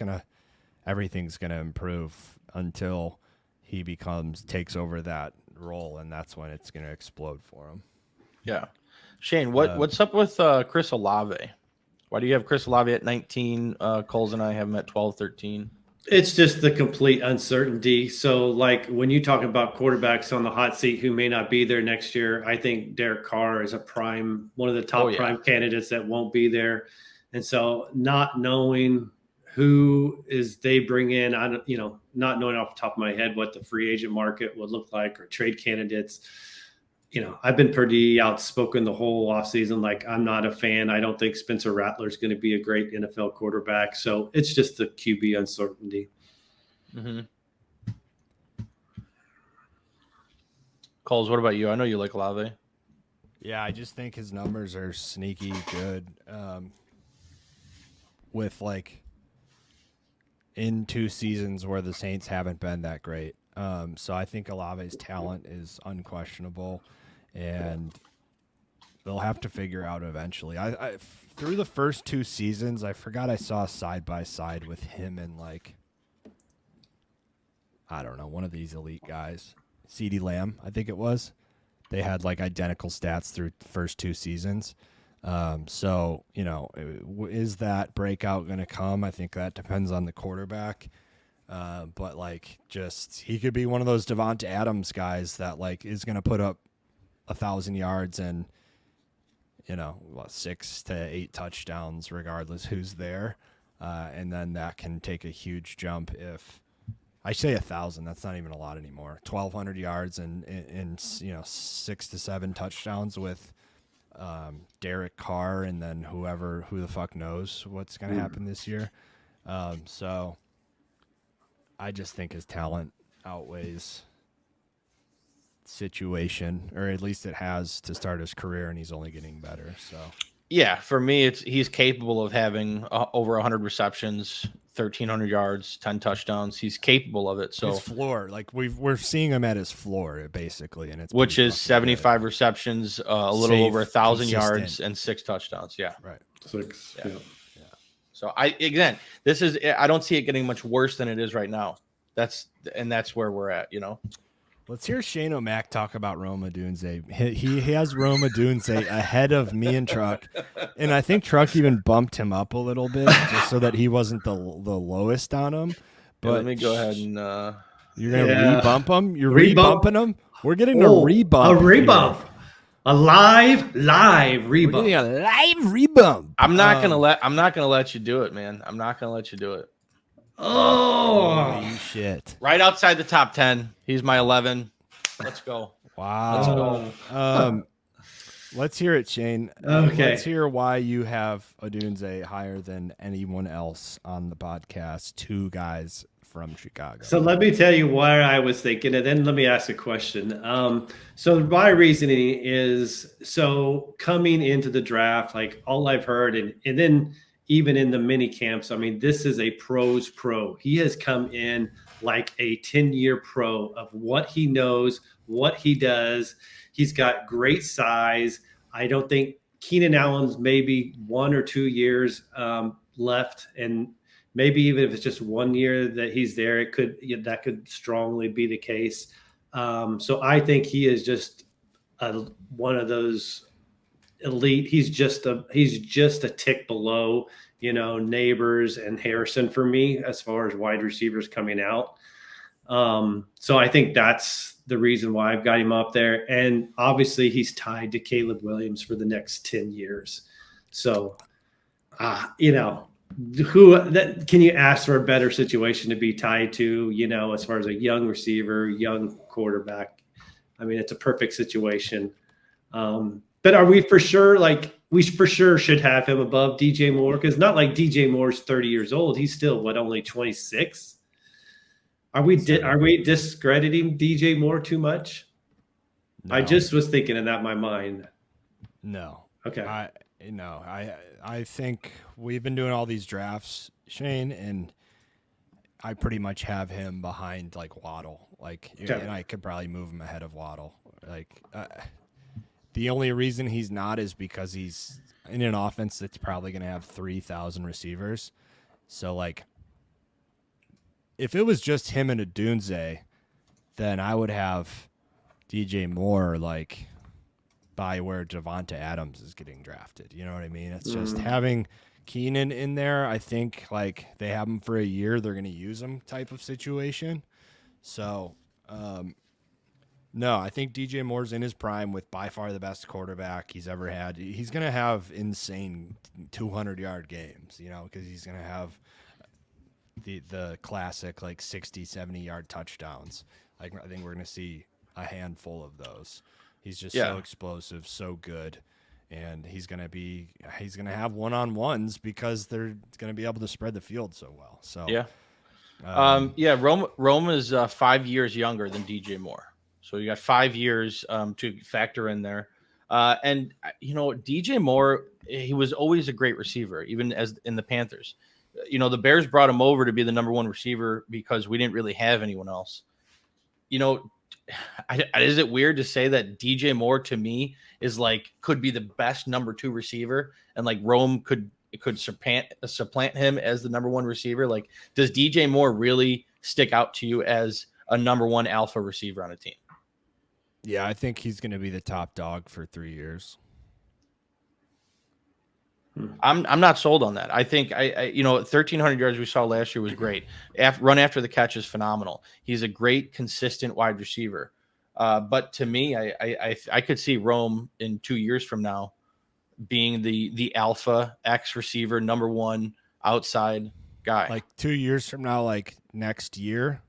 everything's going to improve until he takes over that role, and that's when it's going to explode for him. Yeah. Shane, what's up with Chris Olave? Why do you have Chris Olave at 19? Kulz and I have him at 12, 13. It's just the complete uncertainty. So, like, when you talk about quarterbacks on the hot seat who may not be there next year, I think Derek Carr is one of the top prime candidates that won't be there. And so, not knowing who they bring in, not knowing off the top of my head what the free agent market would look like or trade candidates. You know, I've been pretty outspoken the whole offseason. Like, I'm not a fan. I don't think Spencer Rattler is going to be a great NFL quarterback. So it's just the QB uncertainty. Mm-hmm. Kulz, what about you? I know you like Olave. Yeah, I just think his numbers are sneaky good. With like in 2 seasons where the Saints haven't been that great. So I think Olave's talent is unquestionable, and they'll have to figure out eventually. I through the first 2 seasons, I forgot I saw side by side with him and like, I don't know, one of these elite guys, CeeDee Lamb, I think it was. They had like identical stats through the first 2 seasons. So, you know, is that breakout going to come? I think that depends on the quarterback. But like, just, he could be one of those Devonta Adams guys that like is going to put up 1,000 yards and, you know, 6 to 8 touchdowns, regardless who's there. And then that can take a huge jump if I say 1,000. That's not even a lot anymore. 1,200 yards and you know, 6 to 7 touchdowns with Derek Carr, and then who the fuck knows what's going to happen this year. So I just think his talent outweighs situation, or at least it has to start his career, and he's only getting better. So yeah, for me, he's capable of having over 100 receptions, 1,300 yards, 10 touchdowns. He's capable of it. So his floor, like we're seeing him at his floor basically, and it's which is 75 receptions, a little Safe, over 1,000 consistent. yards, and 6 touchdowns. Yeah, right. 6. Yeah. So I don't see it getting much worse than it is right now. That's where we're at, you know. Let's hear Shane O'Mac talk about Rome Odunze. He has Rome Odunze ahead of me and Truck, and I think Truck even bumped him up a little bit just so that he wasn't the lowest on him. But let me go ahead and you're gonna re-bump him. You're re-bumping him. We're getting a re-bump. A re-bump. A live re-bump. We're getting a live re-bump. I'm not gonna let you do it, man. I'm not gonna let you do it. Oh, holy shit! Right outside the top 10. He's my 11. Let's go. Wow. Let's go. Let's hear it, Shane. Okay. Let's hear why you have Odunze higher than anyone else on the podcast. 2 guys from Chicago. So let me tell you why I was thinking, and then let me ask a question. So my reasoning is, so coming into the draft, like all I've heard, and then even in the mini camps, I mean, this is a pro's pro. He has come in like a 10-year pro of what he knows, what he does. He's got great size. I don't think Keenan Allen's maybe 1 or 2 years left, and maybe even if it's just 1 year that he's there, that could strongly be the case. So I think he is just one of those elite. He's just a tick below, you know, Nabers and Harrison for me as far as wide receivers coming out. So I think that's the reason why I've got him up there. And obviously he's tied to Caleb Williams for the next 10 years. So, you know, can you ask for a better situation to be tied to, you know, as far as a young receiver, young quarterback? I mean, it's a perfect situation. But are we for sure, like, we for sure should have him above DJ Moore? Because not like DJ Moore's 30 years old. He's still, only 26? Are we discrediting DJ Moore too much? No. I just was thinking in my mind. No. Okay. I think we've been doing all these drafts, Shane, and I pretty much have him behind, like, Waddle. Like, okay. And I could probably move him ahead of Waddle. Like, the only reason he's not is because he's in an offense that's probably going to have 3,000 receivers. So, like, if it was just him and Odunze, then I would have DJ Moore, like, by where Devonta Adams is getting drafted. You know what I mean? It's just having Keenan in there. I think, like, they have him for a year, they're going to use him type of situation. So, no, I think DJ Moore's in his prime with by far the best quarterback he's ever had. He's going to have insane 200-yard games, you know, because he's going to have the classic, like, 60, 70-yard touchdowns. Like, I think we're going to see a handful of those. He's just so explosive, so good. And he's going to have one-on-ones because they're going to be able to spread the field so well. So, Rome is 5 years younger than DJ Moore. So you got 5 years to factor in there. And DJ Moore, he was always a great receiver, even as in the Panthers. The Bears brought him over to be the number one receiver because we didn't really have anyone else. Is it weird to say that DJ Moore to me is could be the best number 2 receiver, and Rome could supplant him as the number 1 receiver? Does DJ Moore really stick out to you as a number 1 alpha receiver on a team? Yeah, I think he's going to be the top dog for 3 years. I'm not sold on that. I think 1,300 yards we saw last year was great. Run after the catch is phenomenal. He's a great, consistent wide receiver. But to me, I could see Rome in 2 years from now being the alpha X receiver, number 1 outside guy. 2 years from now, next year,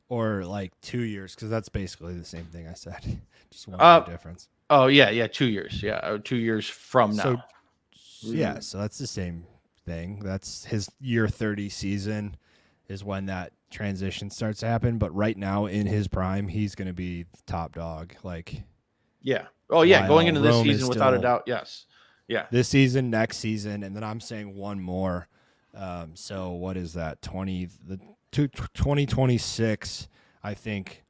or 2 years, because that's basically the same thing I said. Just one difference. Oh yeah, 2 years. Yeah, 2 years from now. Yeah, so that's the same thing. That's his year 30 season is when that transition starts to happen. But right now in his prime, he's going to be the top dog. Yeah. Oh yeah, going into this Rome season without a doubt. Yes. Yeah. This season, next season, and then I'm saying one more. So what is that? 2026. I think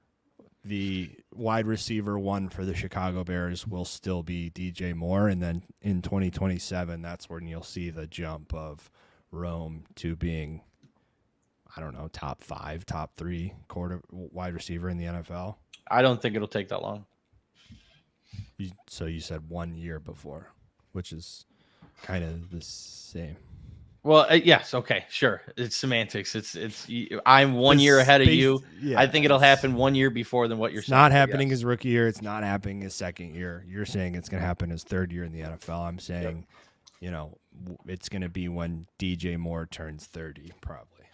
the wide receiver 1 for the Chicago Bears will still be DJ Moore. And then in 2027, that's when you'll see the jump of Rome to being, I don't know, top 5, top 3 wide receiver in the NFL. I don't think it'll take that long. So you said 1 year before, which is kind of the same. Well, yes, okay, sure. It's semantics. It's. I'm 1 year ahead of you. Yeah, I think it'll happen 1 year before than what you're saying. Not happening his rookie year. It's not happening his second year. You're saying it's going to happen his 3rd year in the NFL. I'm saying, it's going to be when DJ Moore turns 30, probably.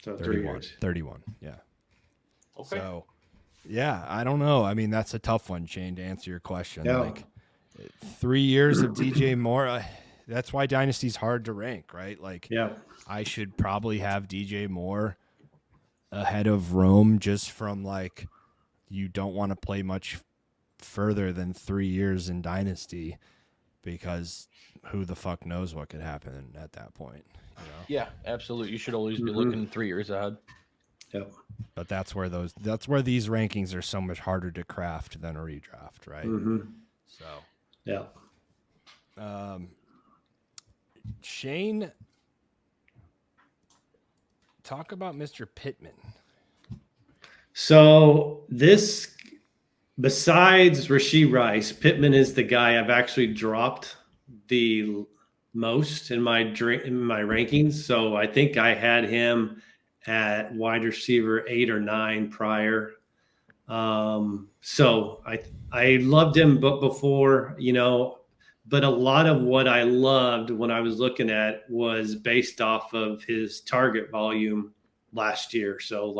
So 3 years. 31, yeah. Okay. So, yeah, I don't know. I mean, that's a tough one, Shane, to answer your question. Yeah. 3 years of DJ Moore. That's why Dynasty's hard to rank, right? I should probably have DJ Moore ahead of Rome just from you don't want to play much further than 3 years in Dynasty, because who the fuck knows what could happen at that point. Yeah, absolutely. You should always be looking 3 years ahead. Yep. But that's where these rankings are so much harder to craft than a redraft, right? Mm-hmm. So yeah. Shane, talk about Mr. Pittman. So this, besides Rashee Rice, Pittman is the guy I've actually dropped the most in my rankings. So I think I had him at wide receiver 8 or 9 prior. So I loved him, but before, but a lot of what I loved when I was looking at was based off of his target volume last year. So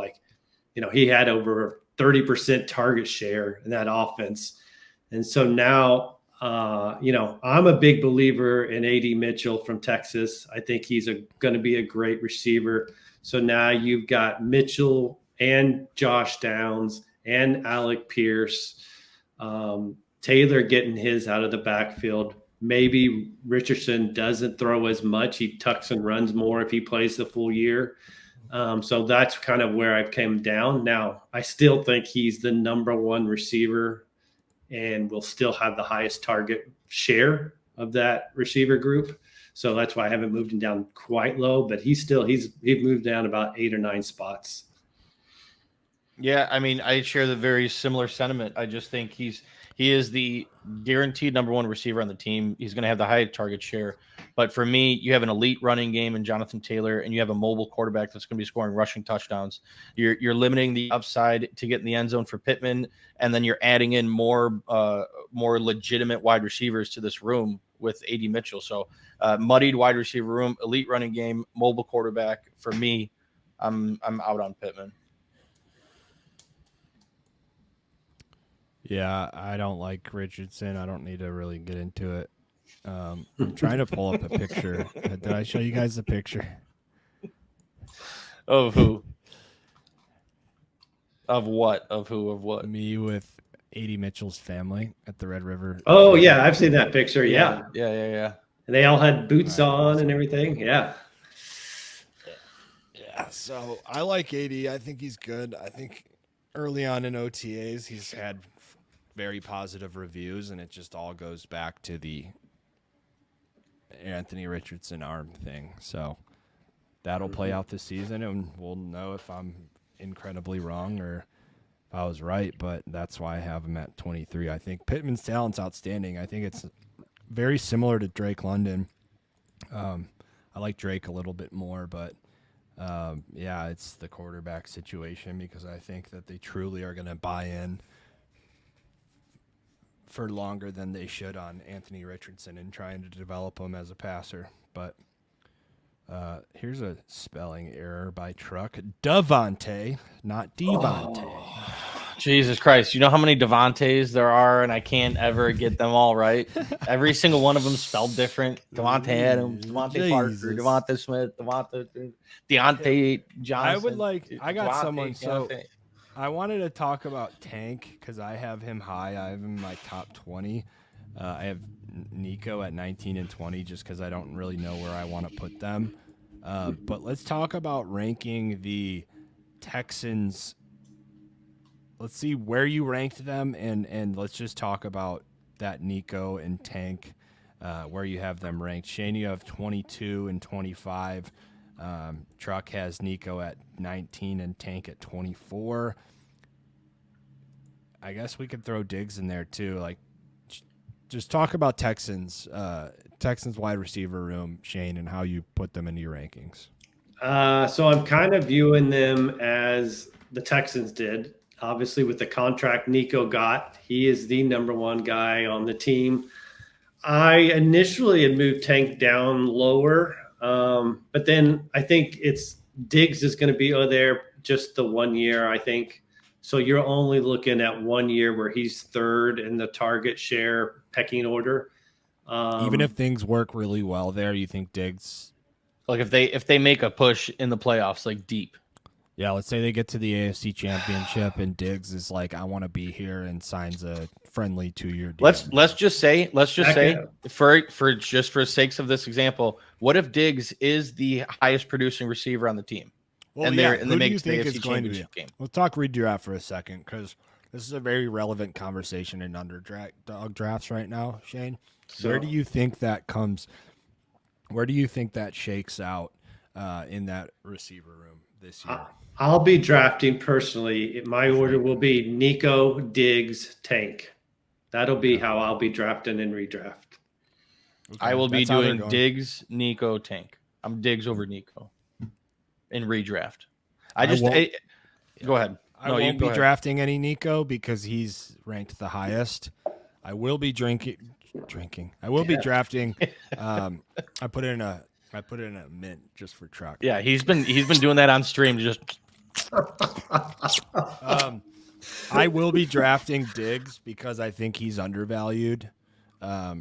he had over 30% target share in that offense. And so now, I'm a big believer in A.D. Mitchell from Texas. I think he's going to be a great receiver. So now you've got Mitchell and Josh Downs and Alec Pierce, Taylor getting his out of the backfield. Maybe Richardson doesn't throw as much. He tucks and runs more if he plays the full year. So that's kind of where I've came down. Now, I still think he's the number 1 receiver and will still have the highest target share of that receiver group. So that's why I haven't moved him down quite low, but he's moved down about 8 or 9 spots. Yeah, I mean, I share the very similar sentiment. I just think he is the guaranteed number 1 receiver on the team. He's going to have the high target share. But for me, you have an elite running game in Jonathan Taylor, and you have a mobile quarterback that's going to be scoring rushing touchdowns. You're limiting the upside to get in the end zone for Pittman, and then you're adding in more legitimate wide receivers to this room with A.D. Mitchell. So muddied wide receiver room, elite running game, mobile quarterback. For me, I'm out on Pittman. Yeah, I don't like Richardson. I don't need to really get into it. I'm trying to pull up a picture. Did I show you guys the picture? Of who? Of what? Of who? Of what? Me with A.D. Mitchell's family at the Red River. Oh yeah, I've seen that picture. Yeah. Yeah. And they all had boots Right, on awesome. and everything. Yeah. Yeah, so I like AD. I think he's good. I think early on in OTAs, he's had very positive reviews, and it just all goes back to the Anthony Richardson arm thing. So that'll play out this season, and we'll know if I'm incredibly wrong or if I was right, but that's why I have him at 23. I think Pittman's talent's outstanding. I think it's very similar to Drake London. I like Drake a little bit more, but yeah, it's the quarterback situation because I think that they truly are going to buy in for longer than they should on Anthony Richardson and trying to develop him as a passer. But here's a spelling error by Truck. Devontae, not Devontae. Jesus Christ. You know how many Devontaes there are, and I can't ever get them all right? Every single one of them spelled different. Devontae Adams, Devontae Parker, Devontae Smith, Deontay Johnson. I would like, I got Devontae, someone, so Deontay. I wanted to talk about Tank because I have him high. I have him in my top 20. I have Nico at 19 and 20 just because I don't really know where I want to put them. But let's talk about ranking the Texans. Let's see where you ranked them, and let's just talk about that Nico and Tank, where you have them ranked. Shane, you have 22 and 25. Truck has Nico at 19 and Tank at 24. I guess we could throw Diggs in there too. Like, just talk about Texans wide receiver room, Shane, and how you put them into your rankings. So I'm kind of viewing them as the Texans did. Obviously, with the contract Nico got, he is the number one guy on the team. I initially had moved Tank down lower, but then I think it's Diggs is going to be there just the 1 year, I think. So you're only looking at 1 year where he's third in the target share pecking order. Even if things work really well there, you think Diggs? Like if they make a push in the playoffs, like deep. Yeah, let's say they get to the AFC Championship and Diggs is like, I want to be here, and signs a friendly 2-year deal. Let's just say for sakes of this example, what if Diggs is the highest producing receiver on the team? Well, and yeah, they who do make you the think AFC is going to be? Championship game. Let's talk redraft for a second because this is a very relevant conversation in dog drafts right now, Shane. So, where do you think that comes? Where do you think that shakes out in that receiver room this year? I'll be drafting personally. My order will be Nico, Diggs, Tank. That'll be how I'll be drafting in redraft. Okay, I will be that's how they're doing going. Diggs, Nico, Tank. I'm Diggs over Nico in redraft. Go ahead. I won't be drafting any Nico because he's ranked the highest. I will be drinking. I will be drafting. I put it in a mint just for Truck. Yeah, he's been doing that on stream. Just I will be drafting Diggs because I think he's undervalued. I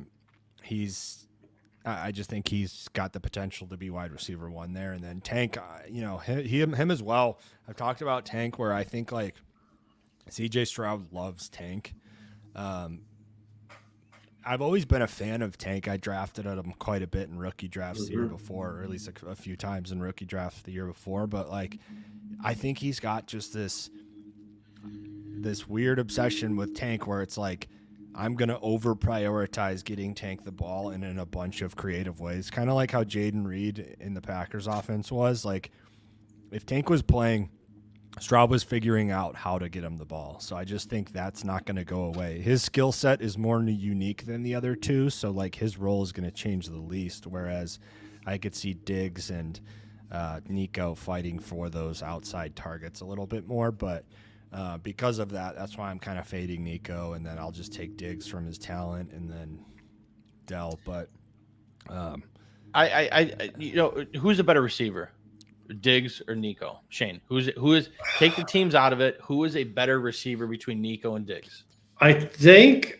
just think he's got the potential to be wide receiver 1 there, and then Tank. Him as well. I've talked about Tank where I think like CJ Stroud loves Tank. I've always been a fan of Tank. I drafted him quite a bit in rookie drafts the year before, or at least a few times in rookie drafts the year before. But like, I think he's got just this weird obsession with Tank where it's like, I'm going to over prioritize getting Tank the ball and in a bunch of creative ways. Kind of like how Jaden Reed in the Packers offense was. Like, if Tank was playing, Stroud was figuring out how to get him the ball. So I just think that's not going to go away. His skill set is more unique than the other two. So like his role is going to change the least. Whereas I could see Diggs and Nico fighting for those outside targets a little bit more. But because of that, that's why I'm kind of fading Nico. And then I'll just take Diggs from his talent and then Dell. But who's a better receiver? Diggs or Nico? Shane, who is take the teams out of it. Who is a better receiver between Nico and Diggs? I think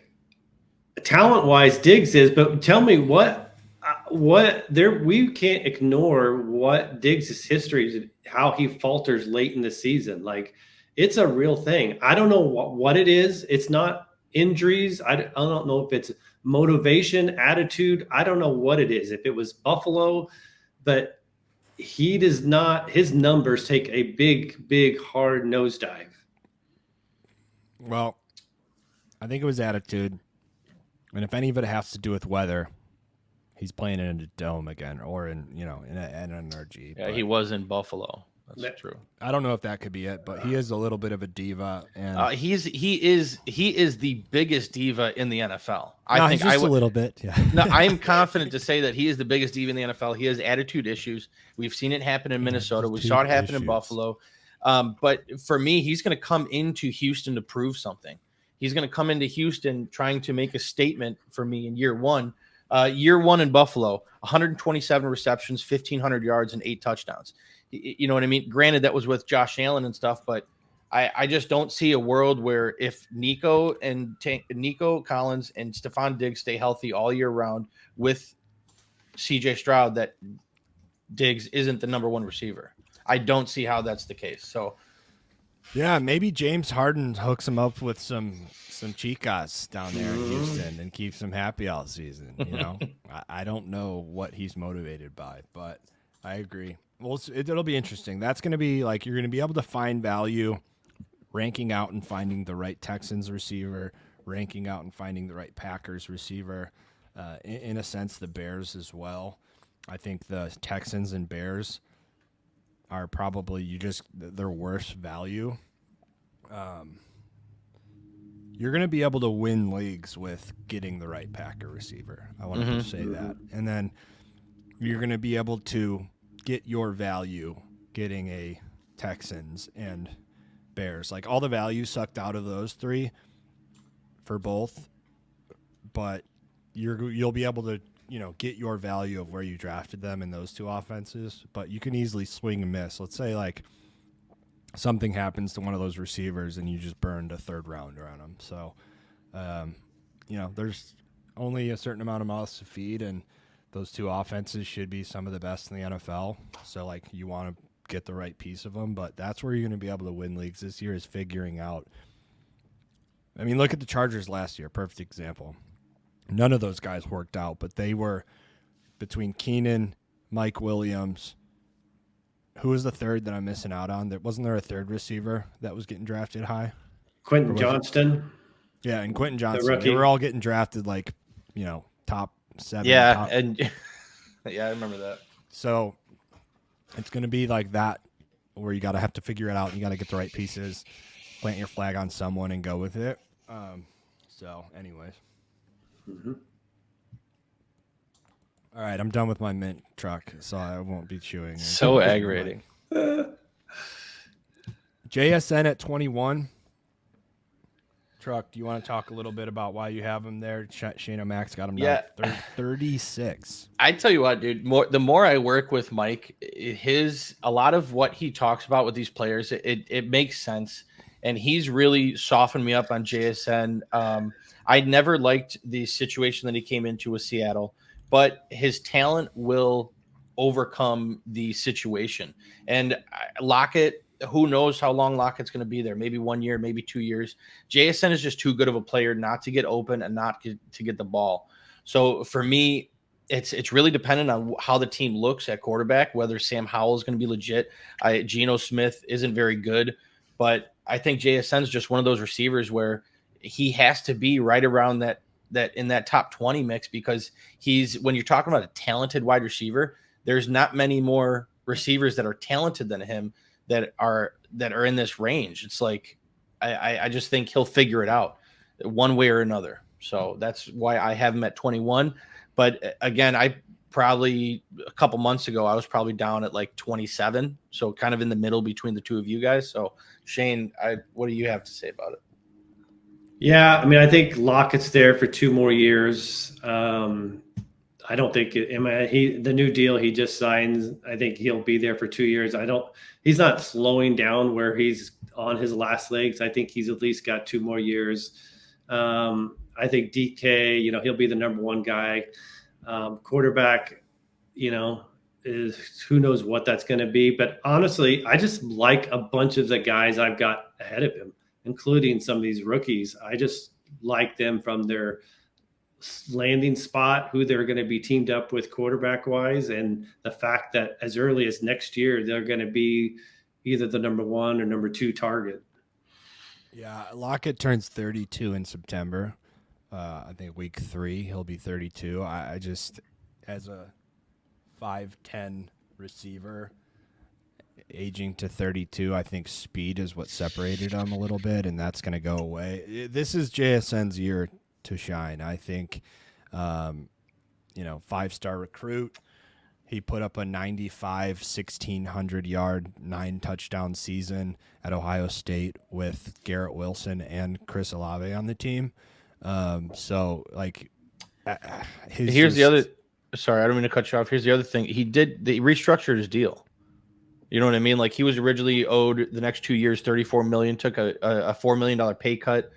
talent-wise, Diggs is. But tell me what there we can't ignore what Diggs' history is, how he falters late in the season. Like It's a real thing. I don't know what it is. It's not injuries. I don't know if it's motivation, attitude. I don't know what it is. If it was Buffalo, but he does not. His numbers take a big, hard nosedive. Well, I think it was attitude. And if any of it has to do with weather, he's playing in a dome again or in an NRG. Yeah, he was in Buffalo. That's true. I don't know if that could be it, but he is a little bit of a diva, and he is the biggest diva in the NFL. I think just a little bit. Yeah. No, I am confident to say that he is the biggest diva in the NFL. He has attitude issues. We've seen it happen in Minnesota. We saw it happen in Buffalo. But for me, he's going to come into Houston to prove something. He's going to come into Houston trying to make a statement for me in year one. Year one in Buffalo, 127 receptions, 1,500 yards, and 8 touchdowns. You know what I mean? Granted, that was with Josh Allen and stuff, but I just don't see a world where if Nico Collins and Stephon Diggs stay healthy all year round with CJ Stroud, that Diggs isn't the number one receiver. I don't see how that's the case. So, yeah, maybe James Harden hooks him up with some chicas down there in Houston and keeps him happy all season. You know, I don't know what he's motivated by, but I agree. Well, it'll be interesting. That's going to be like you're going to be able to find value ranking out and finding the right Texans receiver, ranking out and finding the right Packers receiver. In a sense, the Bears as well. I think the Texans and Bears are probably their worst value. You're going to be able to win leagues with getting the right Packer receiver. I wanted to say that. And then you're going to be able to get your value getting a Texans and Bears. Like all the value sucked out of those three for both, but you'll be able to, get your value of where you drafted them in those two offenses, but you can easily swing and miss. Let's say like something happens to one of those receivers and you just burned a third rounder on them. So, there's only a certain amount of mouths to feed, and those two offenses should be some of the best in the NFL. So, like, you want to get the right piece of them, but that's where you're going to be able to win leagues this year is figuring out. I mean, look at the Chargers last year. Perfect example. None of those guys worked out, but they were between Keenan, Mike Williams. Who was the third that I'm missing out on? Wasn't there a third receiver that was getting drafted high? Quentin Johnston. Yeah, and Quentin Johnston. They were all getting drafted like, top 7. Yeah, I remember that. So it's going to be like that where you got to have to figure it out. And you got to get the right pieces, plant your flag on someone and go with it. Anyways. All right, I'm done with my mint truck, so I won't be chewing. So aggravating. JSN at 21. Truck, do you want to talk a little bit about why you have him there? Shane O'Max got him down 36. I tell you what, dude, the more I work with Mike, a lot of what he talks about with these players, it makes sense. And he's really softened me up on JSN. I never liked the situation that he came into with Seattle, but his talent will overcome the situation. And Lockett, who knows how long Lockett's going to be there? Maybe 1 year, maybe 2 years. JSN is just too good of a player not to get open and not to get the ball. So for me, it's really dependent on how the team looks at quarterback, whether Sam Howell is going to be legit. Geno Smith isn't very good, but I think JSN is just one of those receivers where he has to be right around that in that top 20 mix, because when you're talking about a talented wide receiver, there's not many more receivers that are talented than him that are in this range. It's like I just think he'll figure it out one way or another. So that's why I have him at 21. But again, a couple months ago, I was probably down at like 27. So kind of in the middle between the two of you guys. So Shane, what do you have to say about it? Yeah, I mean, I think Lockett's there for 2 more years. I don't think the new deal he just signed, I think he'll be there for 2 years. He's not slowing down where he's on his last legs. I think he's at least got 2 more years. I think DK, he'll be the number 1 guy. Quarterback, who knows what that's going to be. But honestly, I just like a bunch of the guys I've got ahead of him, including some of these rookies. I just like them from their landing spot, who they're going to be teamed up with quarterback wise, and the fact that as early as next year, they're going to be either the number 1 or number 2 target. Yeah, Lockett turns 32 in September. I think week 3 he'll be 32. I just, as a 5'10" receiver, aging to 32, I think speed is what separated him a little bit, and that's going to go away. This is JSN's year to shine. I think, 5-star recruit. He put up a 95, 1,600-yard, 9-touchdown season at Ohio State with Garrett Wilson and Chris Olave on the team. Here's the other. Sorry, I don't mean to cut you off. Here's the other thing. He restructured his deal. You know what I mean? Like, he was originally owed the next 2 years $34 million. Took a $4 million pay cut.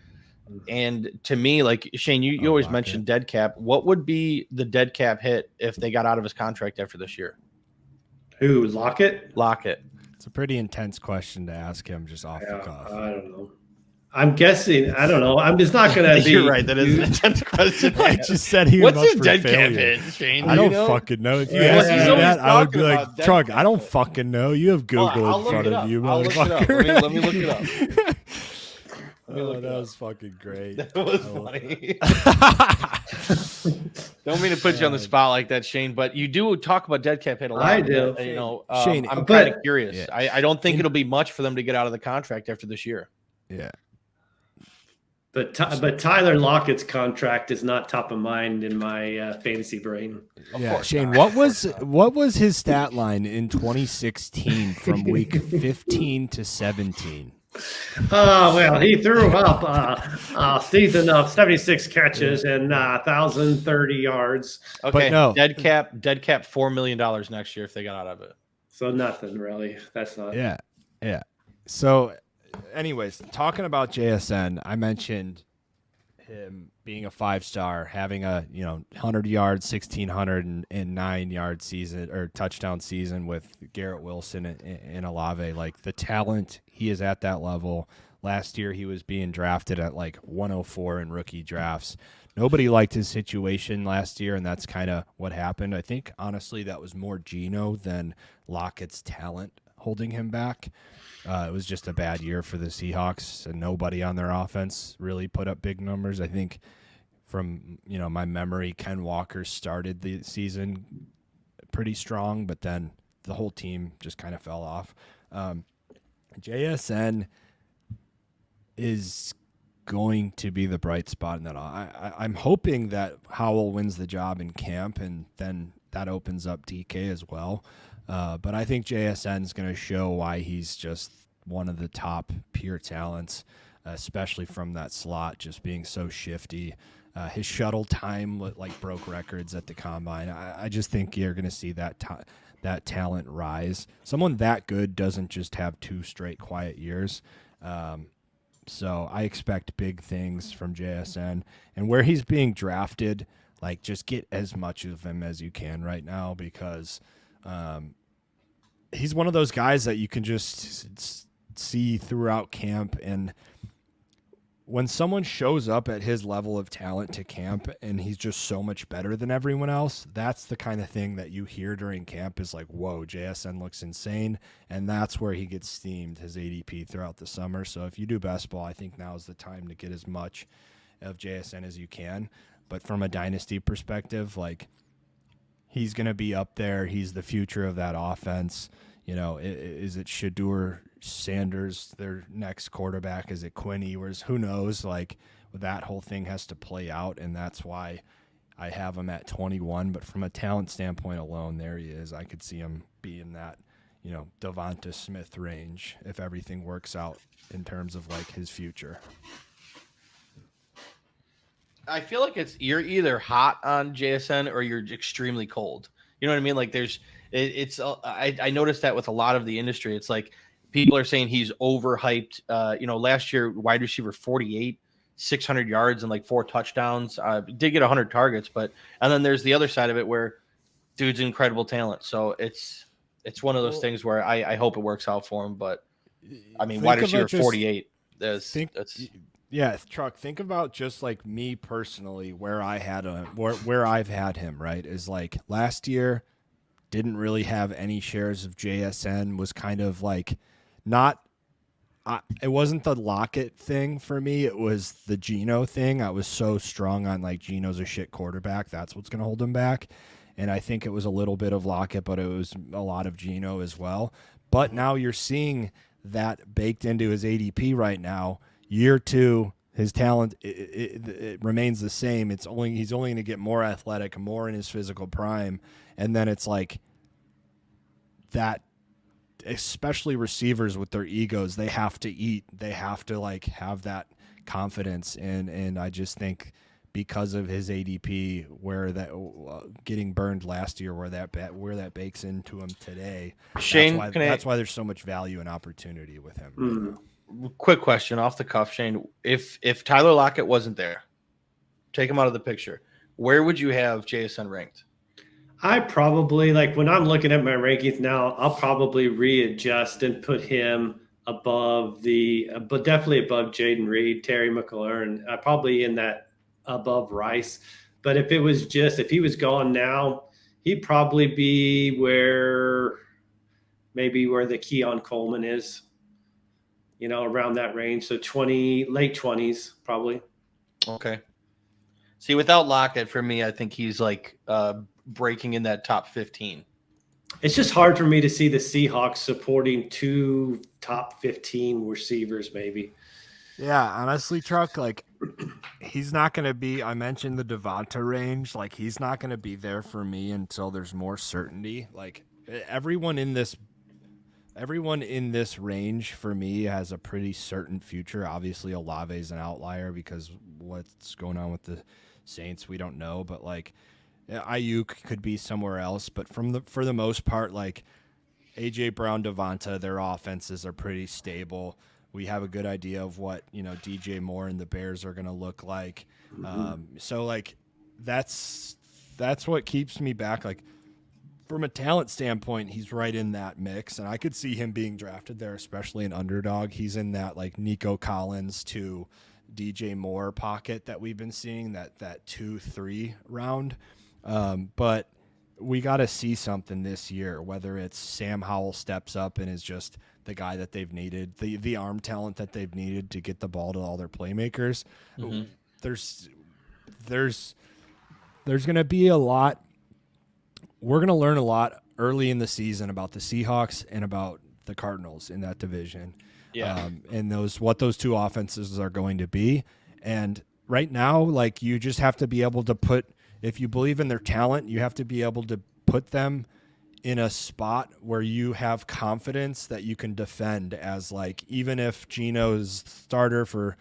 And to me, like, Shane, you always mention dead cap. What would be the dead cap hit if they got out of his contract after this year? Who, Lockett? Lockett. It's a pretty intense question to ask him just off the cuff. I don't know. I'm guessing. I don't know. I'm just not going to be. You're right. That is an intense question. I just said he What's was his dead cap hit, Shane? I don't fucking know. If you asked me that, I would be like, Trunk, I don't fucking know. You have Google in front of you, motherfucker. Let me look it up. Oh, that was fucking great. That was funny. Don't mean to put you on the spot like that, Shane, but you do talk about dead cap hit a lot. I do. Shane, I'm kind of curious. Yeah. I don't think it'll be much for them to get out of the contract after this year. Yeah. But Tyler Lockett's contract is not top of mind in my fantasy brain. Yeah, Shane, what was his stat line in 2016 from week 15 to 17? Well, he threw up a season of 76 catches and 1,030 yards. Okay, but no. dead cap $4 million next year if they got out of it. So nothing really. That's not. Yeah. So, anyways, talking about JSN, I mentioned him being a 5-star, having a 100 yards, 1,609 yard season or touchdown season with Garrett Wilson and Olave. Like, the talent, he is at that level. Last year he was being drafted at like 104 in rookie drafts. Nobody liked his situation last year, and that's kind of what happened. I think honestly that was more Geno than Lockett's talent holding him back. It was just a bad year for the Seahawks, and nobody on their offense really put up big numbers. I think from my memory, Ken Walker started the season pretty strong, but then the whole team just kind of fell off. JSN is going to be the bright spot in that. I'm hoping that Howell wins the job in camp, and then that opens up DK as well. But I think JSN is going to show why he's just one of the top pure talents, especially from that slot, just being so shifty. His shuttle time broke records at the combine. I just think you're going to see that talent rise. Someone that good doesn't just have 2 straight quiet years. So I expect big things from JSN, and where he's being drafted, just get as much of him as you can right now, because he's one of those guys that you can just see throughout camp. And when someone shows up at his level of talent to camp and he's just so much better than everyone else, that's the kind of thing that you hear during camp is like, whoa, JSN looks insane. And that's where he gets steamed, his ADP throughout the summer. So if you do best ball, I think now is the time to get as much of JSN as you can. But from a dynasty perspective, he's going to be up there. He's the future of that offense. Is it Shadur Sanders, their next quarterback? Is it Quinn Ewers? Who knows? That whole thing has to play out, and that's why I have him at 21. But from a talent standpoint alone, there he is. I could see him being that, Devonta Smith range if everything works out in terms of his future. I feel like you're either hot on JSN or you're extremely cold. You know what I mean? I noticed that with a lot of the industry. It's like people are saying he's overhyped. Last year, wide receiver 48, 600 yards and 4 touchdowns. Did get 100 targets, and then there's the other side of it where dude's incredible talent. So it's one of those things where I hope it works out for him. But I mean, wide receiver 48. Yeah, Truck, think about just like me personally, where I've had him, right? Is like last year, didn't really have any shares of JSN, was kind of like it wasn't the Lockett thing for me. It was the Geno thing. I was so strong on like Geno's a shit quarterback. That's what's going to hold him back. And I think it was a little bit of Lockett, but it was a lot of Geno as well. But now you're seeing that baked into his ADP right now. Year 2, his talent it remains the same. He's only going to get more athletic, more in his physical prime, and then it's like that. Especially receivers with their egos, they have to eat. They have to like have that confidence, and I just think because of his ADP, where that getting burned last year, where that bakes into him today. Shane, that's why there's so much value and opportunity with him. Right now. Quick question off the cuff, Shane. If Tyler Lockett wasn't there, take him out of the picture, where would you have JSN ranked? I probably, like when I'm looking at my rankings now, I'll probably readjust and put him above but definitely above Jaden Reed, Terry McLaurin, probably in that above Rice. But if he was gone now, he'd probably be where the Keon Coleman is, around that range. So late 20s, probably. Okay. See, without Lockett, for me, I think he's like breaking in that top 15. It's just hard for me to see the Seahawks supporting 2 top 15 receivers, maybe. Yeah, honestly, Truck, like he's not going to be. I mentioned the Devonta range. Like he's not going to be there for me until there's more certainty. Like everyone in this range for me has a pretty certain future. Obviously, Olave is an outlier because what's going on with the Saints, we don't know. But like Ayuk could be somewhere else. But for the most part, like AJ Brown, Devonta, their offenses are pretty stable. We have a good idea of what DJ Moore and the Bears are going to look like. So like that's what keeps me back. Like from a talent standpoint, he's right in that mix, and I could see him being drafted there, especially an underdog. He's in that like Nico Collins to DJ Moore pocket that we've been seeing, that 2-3 round. But we got to see something this year, whether it's Sam Howell steps up and is just the guy that they've needed, the arm talent that they've needed to get the ball to all their playmakers. Mm-hmm. There's going to be a lot. We're going to learn a lot early in the season about the Seahawks and about the Cardinals in that division. Yeah. And what those 2 offenses are going to be. And right now, like you just have to be able to if you believe in their talent, you have to be able to put them in a spot where you have confidence that you can defend, as like, even if Geno's starter for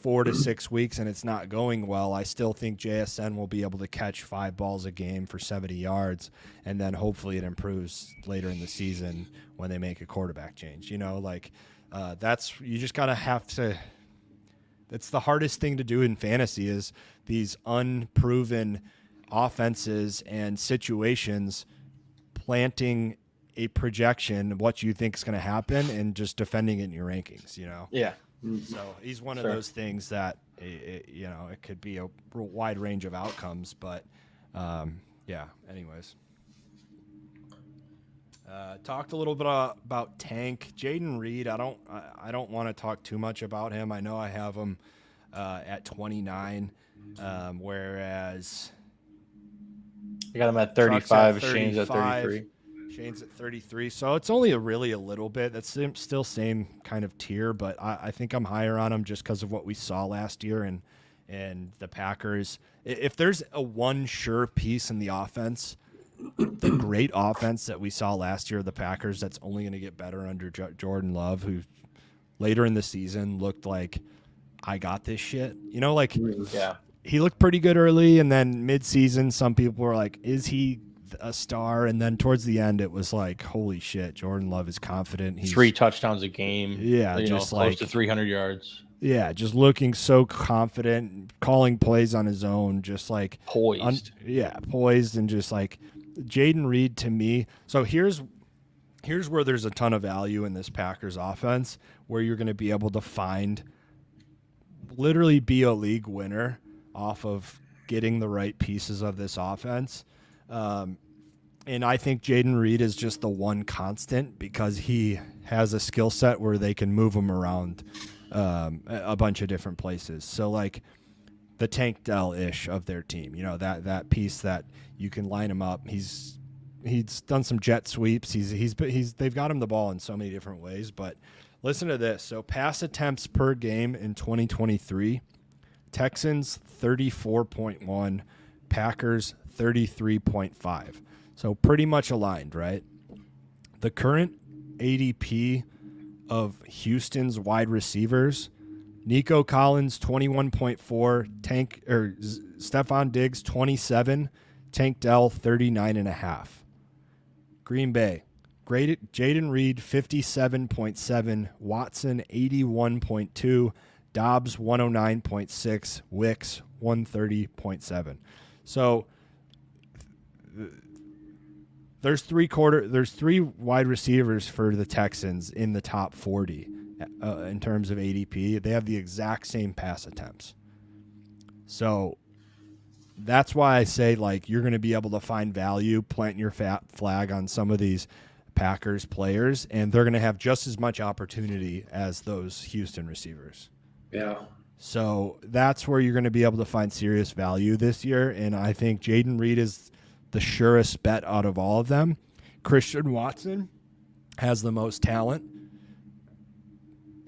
4 to 6 weeks and it's not going well, I still think JSN will be able to catch 5 balls a game for 70 yards. And then hopefully it improves later in the season when they make a quarterback change, you just got to have to, that's the hardest thing to do in fantasy, is these unproven offenses and situations planting a projection, what you think is going to happen, and just defending it in your rankings, Yeah. So he's one of those things that, it could be a wide range of outcomes, but yeah, anyways. Talked a little bit about Tank. Jaden Reed, I don't want to talk too much about him. I know I have him at 29, whereas I got him at 35. Shane's at 33. Shane's at 33. So it's only really a little bit. That's still same kind of tier, but I think I'm higher on him just because of what we saw last year and the Packers. If there's a one sure piece in the offense, the great offense that we saw last year of the Packers, that's only going to get better under Jordan Love, who later in the season looked like, I got this shit. Yeah. He looked pretty good early, and then mid-season, some people were like, is he a star? And then towards the end, it was like, holy shit, Jordan Love is confident. He's 3 touchdowns a game. Yeah, just close to 300 yards. Yeah, just looking so confident, calling plays on his own, just like poised. Poised, and just like Jayden Reed to me. So here's where there's a ton of value in this Packers offense, where you're going to be able to literally be a league winner off of getting the right pieces of this offense. And I think Jayden Reed is just the one constant because he has a skill set where they can move him around a bunch of different places. So like the Tank Dell-ish of their team, that piece that you can line him up. He's done some jet sweeps. They've got him the ball in so many different ways. But listen to this. So pass attempts per game in 2023, Texans 34.1, Packers 33.5. So pretty much aligned, right? The current ADP of Houston's wide receivers, Nico Collins 21.4, Stephon Diggs 27, Tank Dell 39.5. Green Bay, Jayden Reed 57.7, Watson 81.2, Dobbs 109.6, Wicks 130.7. So there's three wide receivers for the Texans in the top 40 in terms of ADP. They have the exact same pass attempts. So that's why I say, like, you're going to be able to find value, plant your flag on some of these Packers players, and they're going to have just as much opportunity as those Houston receivers. Yeah. So that's where you're going to be able to find serious value this year, and I think Jayden Reed is the surest bet out of all of them. Christian Watson has the most talent.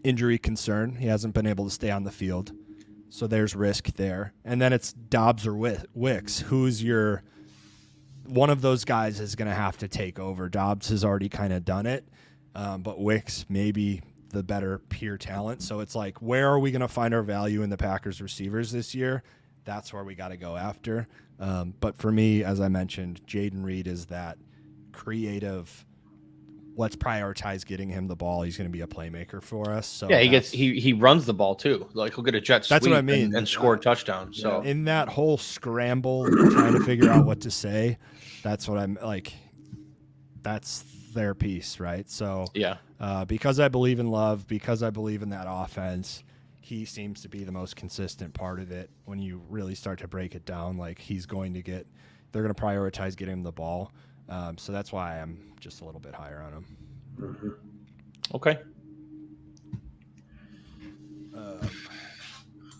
Injury concern. He hasn't been able to stay on the field. So there's risk there. And then it's Dobbs or Wicks. One of those guys is going to have to take over. Dobbs has already kind of done it. But Wicks may be the better pure talent. So it's like, where are we going to find our value in the Packers receivers this year? That's where we got to go after. But for me, as I mentioned, Jayden Reed is that creative. Let's prioritize getting him the ball. He's going to be a playmaker for us. So yeah, he runs the ball too. Like he'll get a jet sweep. That's what I mean. and score a touchdown. So in that whole scramble, trying to figure out what to say, that's what I'm like. That's their piece, right? So yeah, because I believe in Love, because I believe in that offense, he seems to be the most consistent part of it. When you really start to break it down, like they're going to prioritize getting him the ball. So that's why I'm just a little bit higher on him. Mm-hmm. Okay.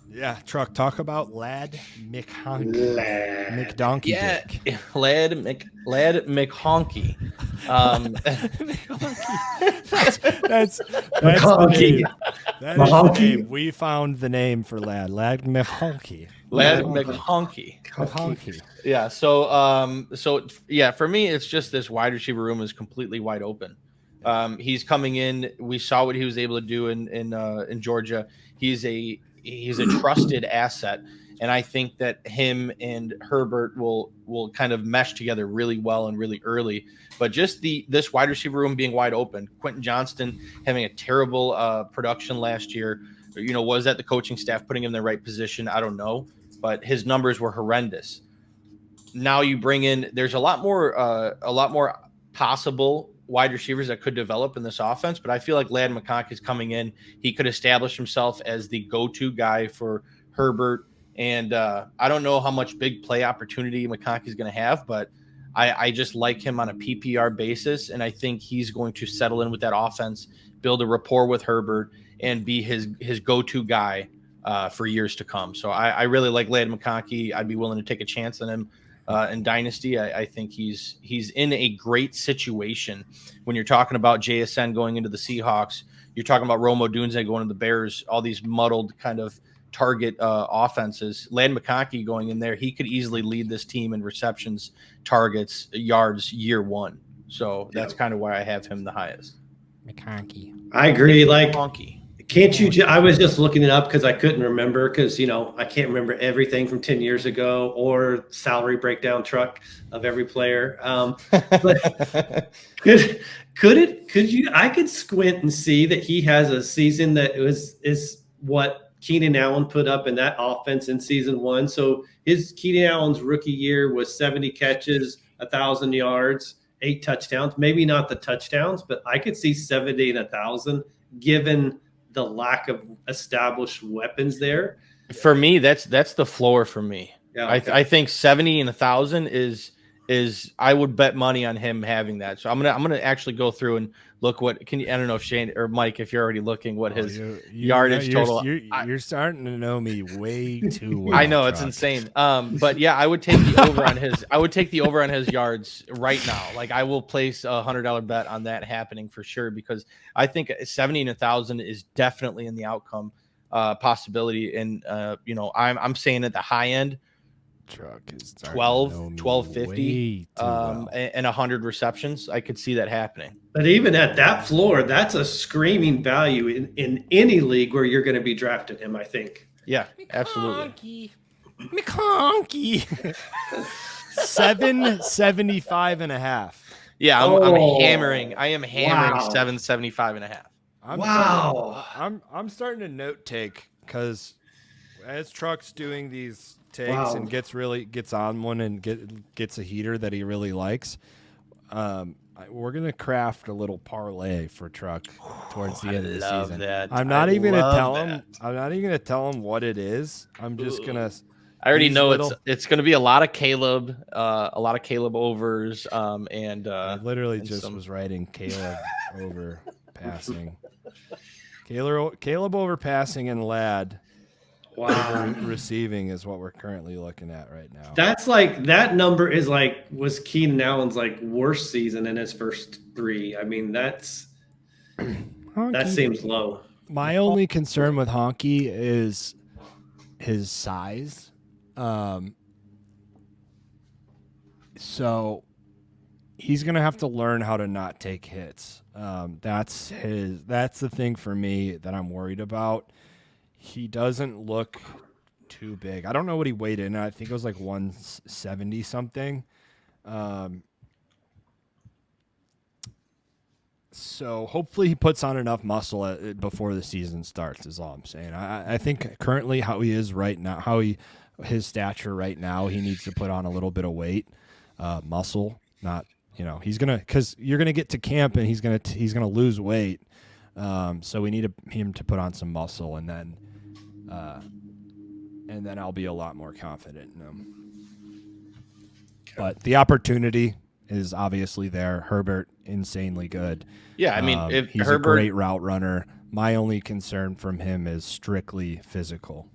Yeah, Truck, talk about Lad McDonkey. Yeah, Lad McHonky. That's McHonky. That is the name. We found the name for Lad McHonky. Lad McHonky. Yeah. So yeah, for me, it's just this wide receiver room is completely wide open. He's coming in. We saw what he was able to do in Georgia. He's a trusted asset, and I think that him and Herbert will kind of mesh together really well and really early. But just this wide receiver room being wide open. Quentin Johnston having a terrible production last year. Was that the coaching staff putting him in the right position? I don't know, but his numbers were horrendous. Now you bring in. There's a lot more possible wide receivers that could develop in this offense, but I feel like Lad McConkey is coming in. He could establish himself as the go-to guy for Herbert, and I don't know how much big play opportunity McConkey is going to have, but I just like him on a PPR basis, and I think he's going to settle in with that offense, build a rapport with Herbert, and be his go-to guy for years to come. So I really like Lad McConkey. I'd be willing to take a chance on him. In Dynasty, I think he's in a great situation. When you're talking about JSN going into the Seahawks, you're talking about Odunze going to the Bears, all these muddled kind of target offenses. Lad McConkey going in there, he could easily lead this team in receptions, targets, yards year one. So that's kind of why I have him the highest. McConkey. I agree. Like, McConkey. Can't you? I was just looking it up because I couldn't remember because I can't remember everything from 10 years ago or salary breakdown truck of every player. But could you? I could squint and see that he has a season that is what Keenan Allen put up in that offense in season one. So Keenan Allen's rookie year was 70 catches, 1,000 yards, 8 touchdowns. Maybe not the touchdowns, but I could see 70 and 1,000 given the lack of established weapons there. For me, that's the floor for me. Yeah, okay. I think 70 and 1,000 is I would bet money on him having that. So I'm gonna actually go through and look what I don't know if Shane or Mike, if you're already looking what his yardage total. You're starting to know me way too well. I know it's insane. But yeah, I would take the over on his. I would take the over on his yards right now. Like I will place a $100 bet on that happening for sure, because I think 70 and 1,000 is definitely in the outcome possibility. And I'm saying at the high end. Truck is 1250 and 100 receptions. I could see that happening. But even at that floor, that's a screaming value in any league where you're going to be drafting him, I think. Yeah, absolutely. McConkey. 775.5. Yeah, I'm hammering. I am hammering 775.5. I'm starting to note take, because as Truck's doing these takes and gets on one and gets a heater that he really likes, we're gonna craft a little parlay for Truck towards the end of the season. I'm not even gonna tell him what it is. I'm just gonna. I already know it's going to be a lot of Caleb overs. And I literally just was writing Caleb over passing. Caleb over passing and Ladd. Wow. Receiving is what we're currently looking at right now. That's like, that number is like, was Keenan Allen's like worst season in his first 3. I mean, that seems low. My only concern with Honky is his size. So he's going to have to learn how to not take hits. That's the thing for me that I'm worried about. He doesn't look too big. I don't know what he weighed in. I think it was like 170 something. So hopefully he puts on enough muscle before the season starts is all I'm saying. I think currently how he is right now, his stature right now, he needs to put on a little bit of weight, muscle, not, he's going to, because you're going to get to camp and he's going to lose weight. So we need him to put on some muscle, and then I'll be a lot more confident in him. But the opportunity is obviously there. Herbert, insanely good. Yeah, I mean, if he's a great route runner. My only concern from him is strictly physical.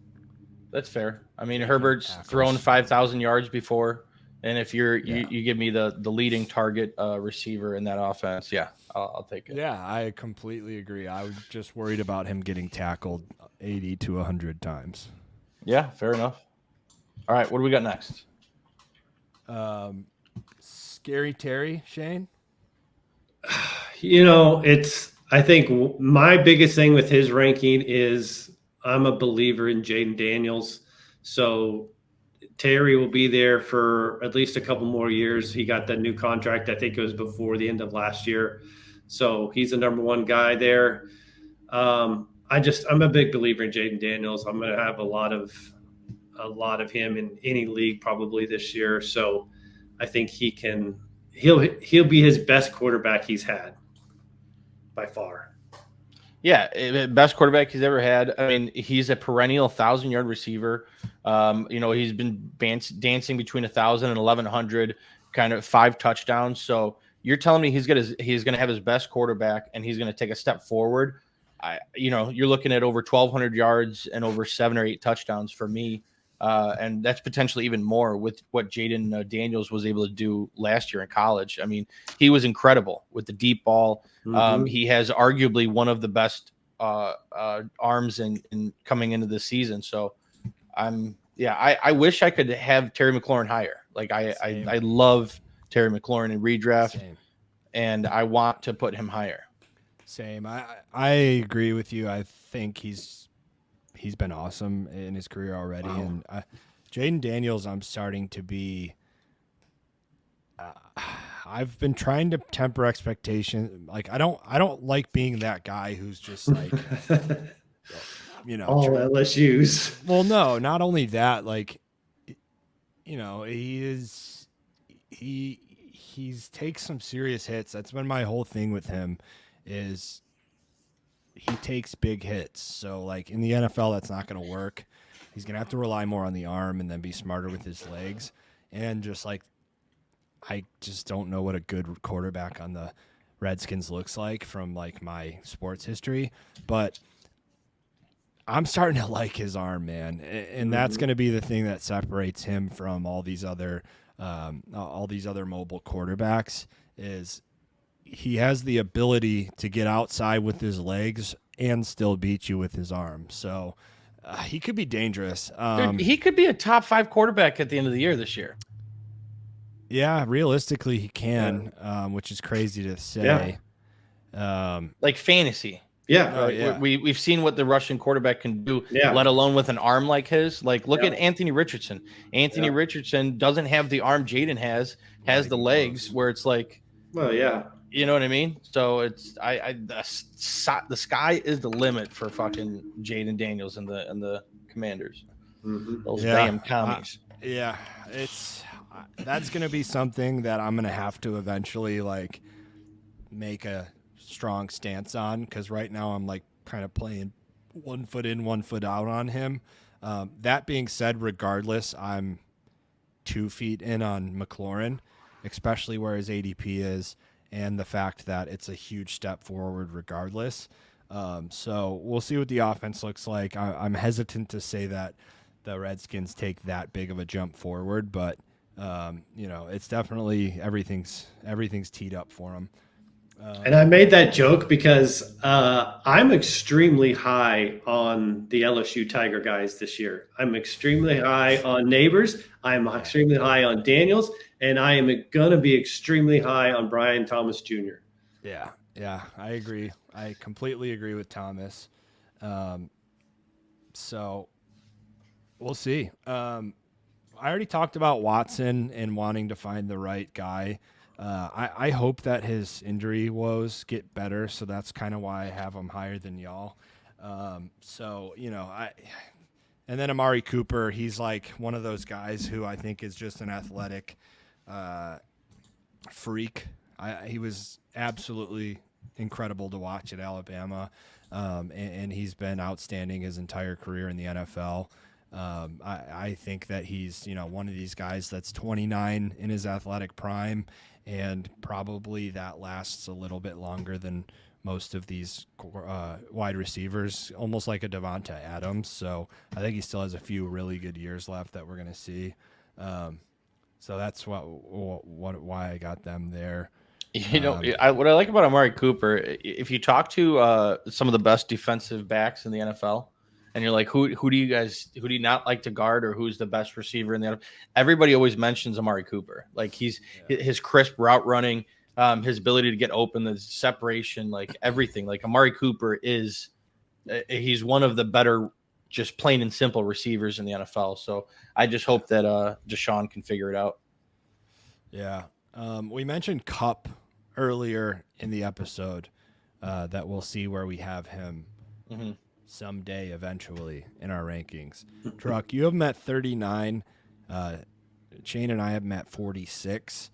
That's fair. I mean, Herbert's thrown 5,000 yards before, and if you give me the leading target receiver in that offense, yeah, I'll take it. Yeah, I completely agree. I was just worried about him getting tackled 80 to 100 times. Yeah, fair enough. All right, what do we got next? Scary Terry, Shane? I think my biggest thing with his ranking is I'm a believer in Jaden Daniels. So Terry will be there for at least a couple more years. He got that new contract. I think it was before the end of last year. So he's the number one guy there. I'm a big believer in Jaden Daniels. I'm going to have a lot of him in any league probably this year. So I think he'll be his best quarterback he's had by far. Yeah, best quarterback he's ever had. I mean, he's a perennial 1,000-yard receiver. He's been dancing between 1,000 and 1,100, kind of 5 touchdowns. So you're telling me he's going to have his best quarterback and he's going to take a step forward. You're looking at over 1,200 yards and over 7 or 8 touchdowns for me. And that's potentially even more with what Jaden Daniels was able to do last year in college. I mean, he was incredible with the deep ball. Mm-hmm. He has arguably one of the best arms in coming into this season. So I wish I could have Terry McLaurin higher. Like I love Terry McLaurin in redraft. Same. And I want to put him higher. Same. I agree with you. I think he's been awesome in his career already. Wow. And Jaden Daniels, I'm starting to be I've been trying to temper expectation. Like I don't like being that guy who's just like all LSU's. Well, no, not only that, like he he's takes some serious hits. That's been my whole thing with him, is he takes big hits. So like in the NFL, that's not going to work. He's going to have to rely more on the arm and then be smarter with his legs. And just like, I just don't know what a good quarterback on the Redskins looks like from like my sports history, but I'm starting to like his arm, man. And that's going to be the thing that separates him from all these other mobile quarterbacks, is he has the ability to get outside with his legs and still beat you with his arm. So he could be dangerous. Dude, he could be a top 5 quarterback at the end of the year this year. Yeah, realistically he can, which is crazy to say. Like fantasy. Yeah. We've seen what the Russian quarterback can do, let alone with an arm like his. Like, look at Anthony Richardson. Anthony Richardson doesn't have the arm Jaden has the legs where it's like, well, yeah. You know what I mean? So it's the sky is the limit for fucking Jaden Daniels and the Commanders. Those damn commies. That's going to be something that I'm going to have to eventually like make a strong stance on, because right now I'm like kind of playing 1 foot in, 1 foot out on him. That being said, regardless, I'm 2 feet in on McLaurin, especially where his ADP is, and the fact that it's a huge step forward regardless. So we'll see what the offense looks like. I'm hesitant to say that the Redskins take that big of a jump forward, but it's definitely everything's teed up for them. And I made that joke because I'm extremely high on the LSU Tiger guys this year. I'm extremely high on Nabers. I'm extremely high on Daniels, and I am going to be extremely high on Brian Thomas Jr. Yeah, I agree. I completely agree with Thomas. So we'll see. I already talked about Watson and wanting to find the right guy. I hope that his injury woes get better, so that's kind of why I have him higher than y'all. And then Amari Cooper, he's like one of those guys who I think is just an athletic freak. He was absolutely incredible to watch at Alabama, and he's been outstanding his entire career in the NFL. I think that he's, one of these guys that's 29 in his athletic prime, and probably that lasts a little bit longer than most of these wide receivers, almost like a Devonta Adams. So I think he still has a few really good years left that we're going to see. So that's why I got them there. What I like about Amari Cooper, if you talk to some of the best defensive backs in the NFL, and you're like, who do you not like to guard, or who's the best receiver in the NFL? Everybody always mentions Amari Cooper. Like his crisp route running, his ability to get open, the separation, like everything. Like Amari Cooper he's one of the better, just plain and simple receivers in the NFL. So I just hope that Deshaun can figure it out. Yeah. We mentioned Kupp earlier in the episode, that we'll see where we have him someday eventually in our rankings. Truck, you have him at 39. Shane and I have him at 46.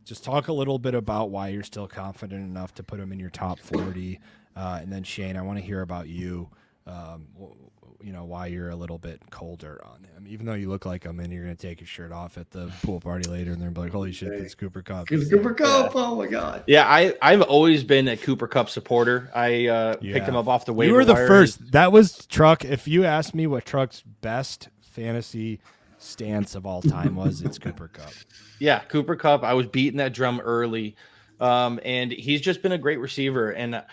Just talk a little bit about why you're still confident enough to put him in your top 40. And then Shane, I want to hear about you, why you're a little bit colder on him, even though you look like him, and you're going to take your shirt off at the pool party later, and they're like, holy shit, it's Cooper Kupp. It's Cooper Kupp. Oh my God. Yeah. I've always been a Cooper Kupp supporter. I picked him up off the waiver wire. You were the first. That was Truck. If you asked me what Truck's best fantasy stance of all time was, it's Cooper Kupp. Yeah. Cooper Kupp. I was beating that drum early. And he's just been a great receiver. And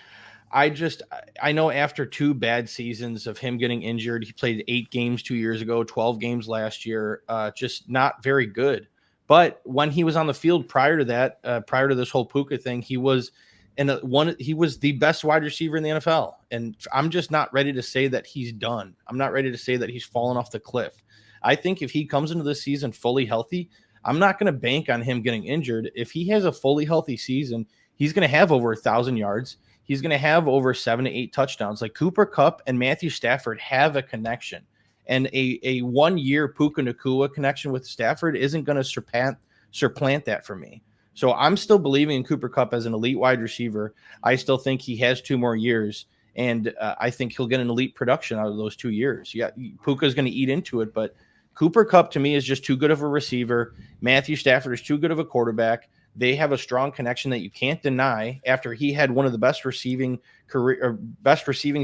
I know after 2 bad seasons of him getting injured, he played 8 games 2 years ago, 12 games last year, just not very good. But when he was on the field prior to that, prior to this whole Puka thing, he was the best wide receiver in the NFL. And I'm just not ready to say that he's done. I'm not ready to say that he's fallen off the cliff. I think if he comes into this season fully healthy, I'm not going to bank on him getting injured. If he has a fully healthy season, he's going to have over 1,000 yards. He's going to have over 7 to 8 touchdowns. Like Cooper Kupp and Matthew Stafford have a connection, and a 1 year Puka Nacua connection with Stafford isn't going to supplant that for me. So I'm still believing in Cooper Kupp as an elite wide receiver. I still think he has 2 more years, and I think he'll get an elite production out of those 2 years. Yeah, Puka's going to eat into it, but Cooper Kupp to me is just too good of a receiver. Matthew Stafford is too good of a quarterback. They have a strong connection that you can't deny after he had one of the best receiving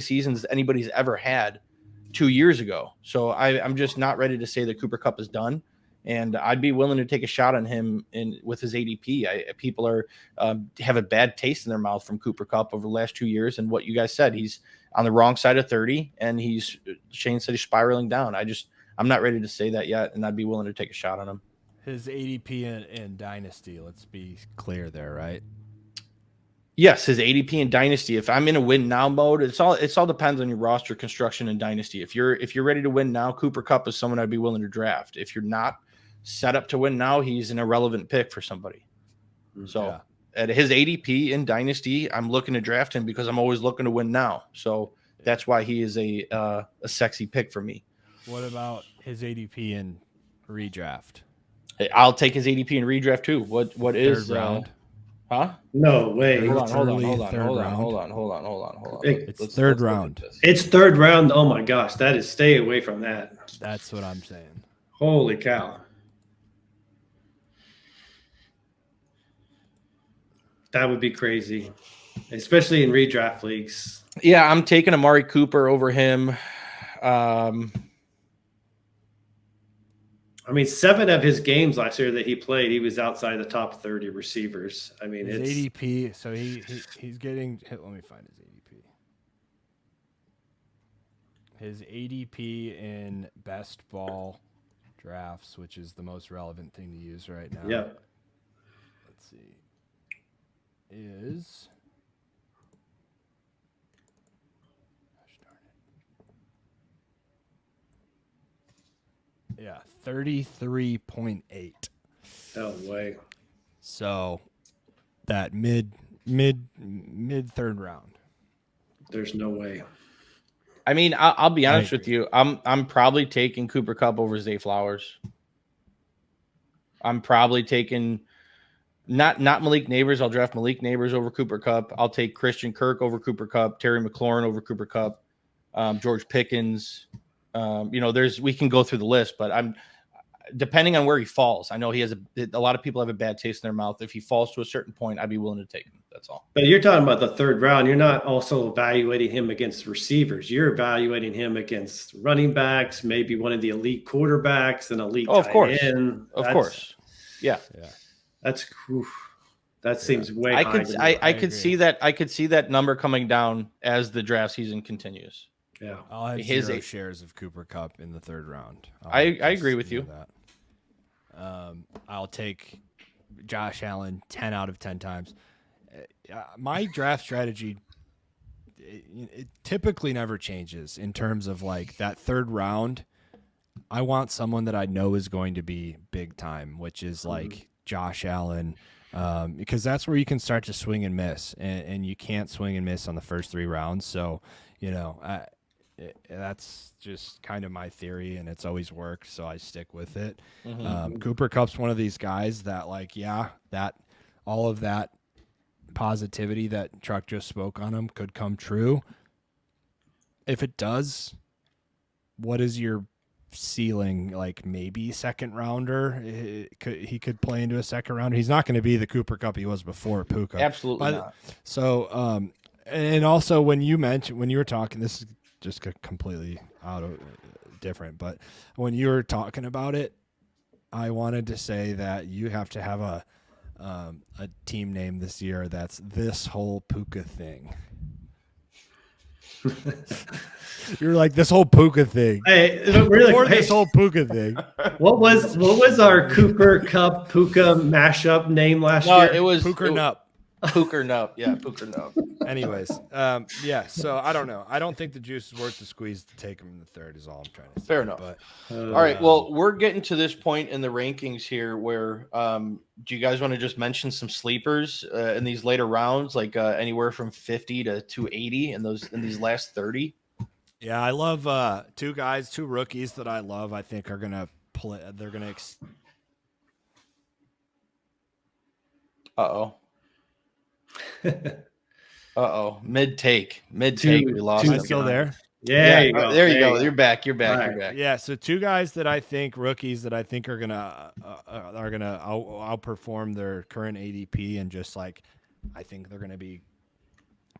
seasons anybody's ever had 2 years ago. So I'm just not ready to say that Cooper Kupp is done. And I'd be willing to take a shot on him with his ADP. People are have a bad taste in their mouth from Cooper Kupp over the last 2 years. And what you guys said, he's on the wrong side of 30, and Shane said he's spiraling down. I'm not ready to say that yet, and I'd be willing to take a shot on him. His ADP in Dynasty, let's be clear there, right? Yes, his ADP in Dynasty. If I'm in a win now mode, it's all depends on your roster construction in Dynasty. If you're ready to win now, Cooper Kupp is someone I'd be willing to draft. If you're not set up to win now, he's an irrelevant pick for somebody. So at his ADP in Dynasty, I'm looking to draft him because I'm always looking to win now. So that's why he is a sexy pick for me. What about his ADP in redraft? I'll take his ADP in redraft too. What is third round? Huh? No way. Hold on. It's third round. It's third round. Oh my gosh, stay away from that. That's what I'm saying. Holy cow. That would be crazy, especially in redraft leagues. Yeah, I'm taking Amari Cooper over him. I mean, 7 of his games last year that he played, he was outside the top 30 receivers. I mean, his ADP. So he's getting. Let me find his ADP. His ADP in best ball drafts, which is the most relevant thing to use right now. Yeah. Let's see. Is. Yeah, 33.8. No way. So that mid third round. There's no way. I mean, I'll be honest with you. I'm probably taking Cooper Kupp over Zay Flowers. I'm probably taking not Malik Nabers. I'll draft Malik Nabers over Cooper Kupp. I'll take Christian Kirk over Cooper Kupp, Terry McLaurin over Cooper Kupp, George Pickens. We can go through the list, but I'm depending on where he falls. I know he has a lot of people have a bad taste in their mouth. If he falls to a certain point, I'd be willing to take him. That's all. But you're talking about the third round. You're not also evaluating him against receivers. You're evaluating him against running backs, maybe one of the elite quarterbacks, an elite tight end. Of course. Yeah. That seems way high. I could see that. I could see that number coming down as the draft season continues. Yeah, I'll have zero shares of Cooper Kupp in the third round. I agree with you. That. I'll take Josh Allen 10 out of 10 times. My draft strategy it typically never changes in terms of like that third round. I want someone that I know is going to be big time, which is like Josh Allen, because that's where you can start to swing and miss, and you can't swing and miss on the first 3 rounds. So, that's just kind of my theory, and it's always worked, so I stick with it. Cooper Kupp's one of these guys that, that all of that positivity that Truck just spoke on him could come true. If it does, what is your ceiling? Like maybe second rounder? He could play into a second rounder. He's not going to be the Cooper Kupp he was before Puka. Absolutely not. So, and also when you were talking, this is just completely out of different, but when you were talking about it, I wanted to say that you have to have a team name this year that's this whole Puka thing. You're like this whole Puka thing. Hey, really, this whole Puka thing. What was our Cooper Kupp Puka mashup name last year? It was Puka Nacua. Puka Nacua. Yeah, Puka Nacua. Anyways, so I don't know. I don't think the juice is worth the squeeze to take him in the third is all I'm trying to say. Fair enough. But, all right, well, we're getting to this point in the rankings here where do you guys want to just mention some sleepers in these later rounds, like anywhere from 50 to 280 in these last 30? Yeah, I love two rookies that I love. I think are going to play. They're going to Uh-oh. Mid take. We lost Am him. I still there? Yeah, you go. There you go. You're back. You're back. Yeah, so two guys that I think rookies that I think are gonna outperform their current ADP, and just like I think they're gonna be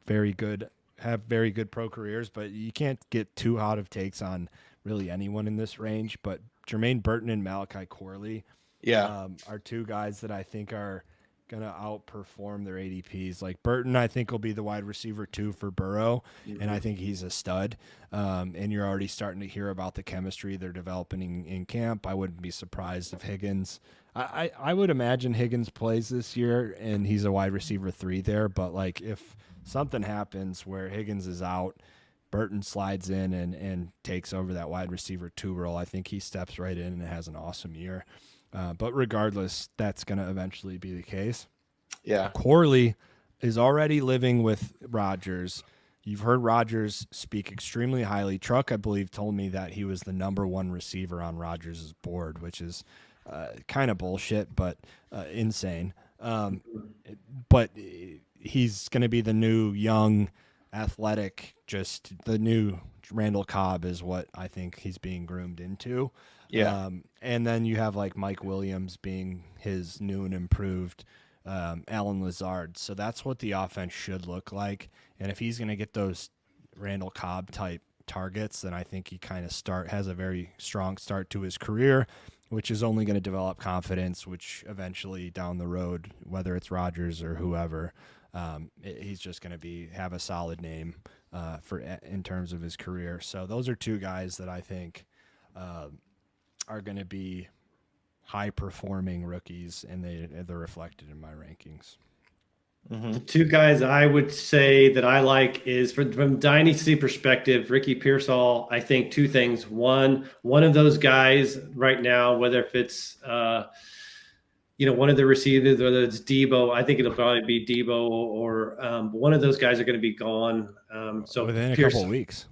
very good, have very good pro careers, but you can't get too hot of takes on really anyone in this range. But Jermaine Burton and Malachi Corley, are two guys that I think are gonna outperform their ADPs. Like Burton, I think will be the wide receiver 2 for Burrow, and I think he's a stud. And you're already starting to hear about the chemistry they're developing in camp. I wouldn't be surprised if Higgins. I would imagine Higgins plays this year, and he's a wide receiver 3 there. But like if something happens where Higgins is out, Burton slides in and takes over that wide receiver 2 role. I think he steps right in and has an awesome year. But regardless, that's going to eventually be the case. Yeah. Corley is already living with Rodgers. You've heard Rodgers speak extremely highly. Truck, I believe, told me that he was the number 1 receiver on Rodgers' board, which is kind of bullshit, but insane. But he's going to be the new young, athletic, just the new Randall Cobb is what I think he's being groomed into. Yeah. And then you have like Mike Williams being his new and improved Alan Lazard. So that's what the offense should look like. And if he's going to get those Randall Cobb type targets, then I think he kind of has a very strong start to his career, which is only going to develop confidence, which eventually down the road, whether it's Rodgers or whoever, he's just going to have a solid name in terms of his career. So those are two guys that I think are going to be high-performing rookies, and they're reflected in my rankings. The two guys I would say that I like is from Dynasty perspective, Ricky Pearsall. I think two things. One of those guys right now, whether if it's one of the receivers, whether it's Debo, I think it'll probably be Debo or one of those guys are going to be gone. So within a couple of weeks.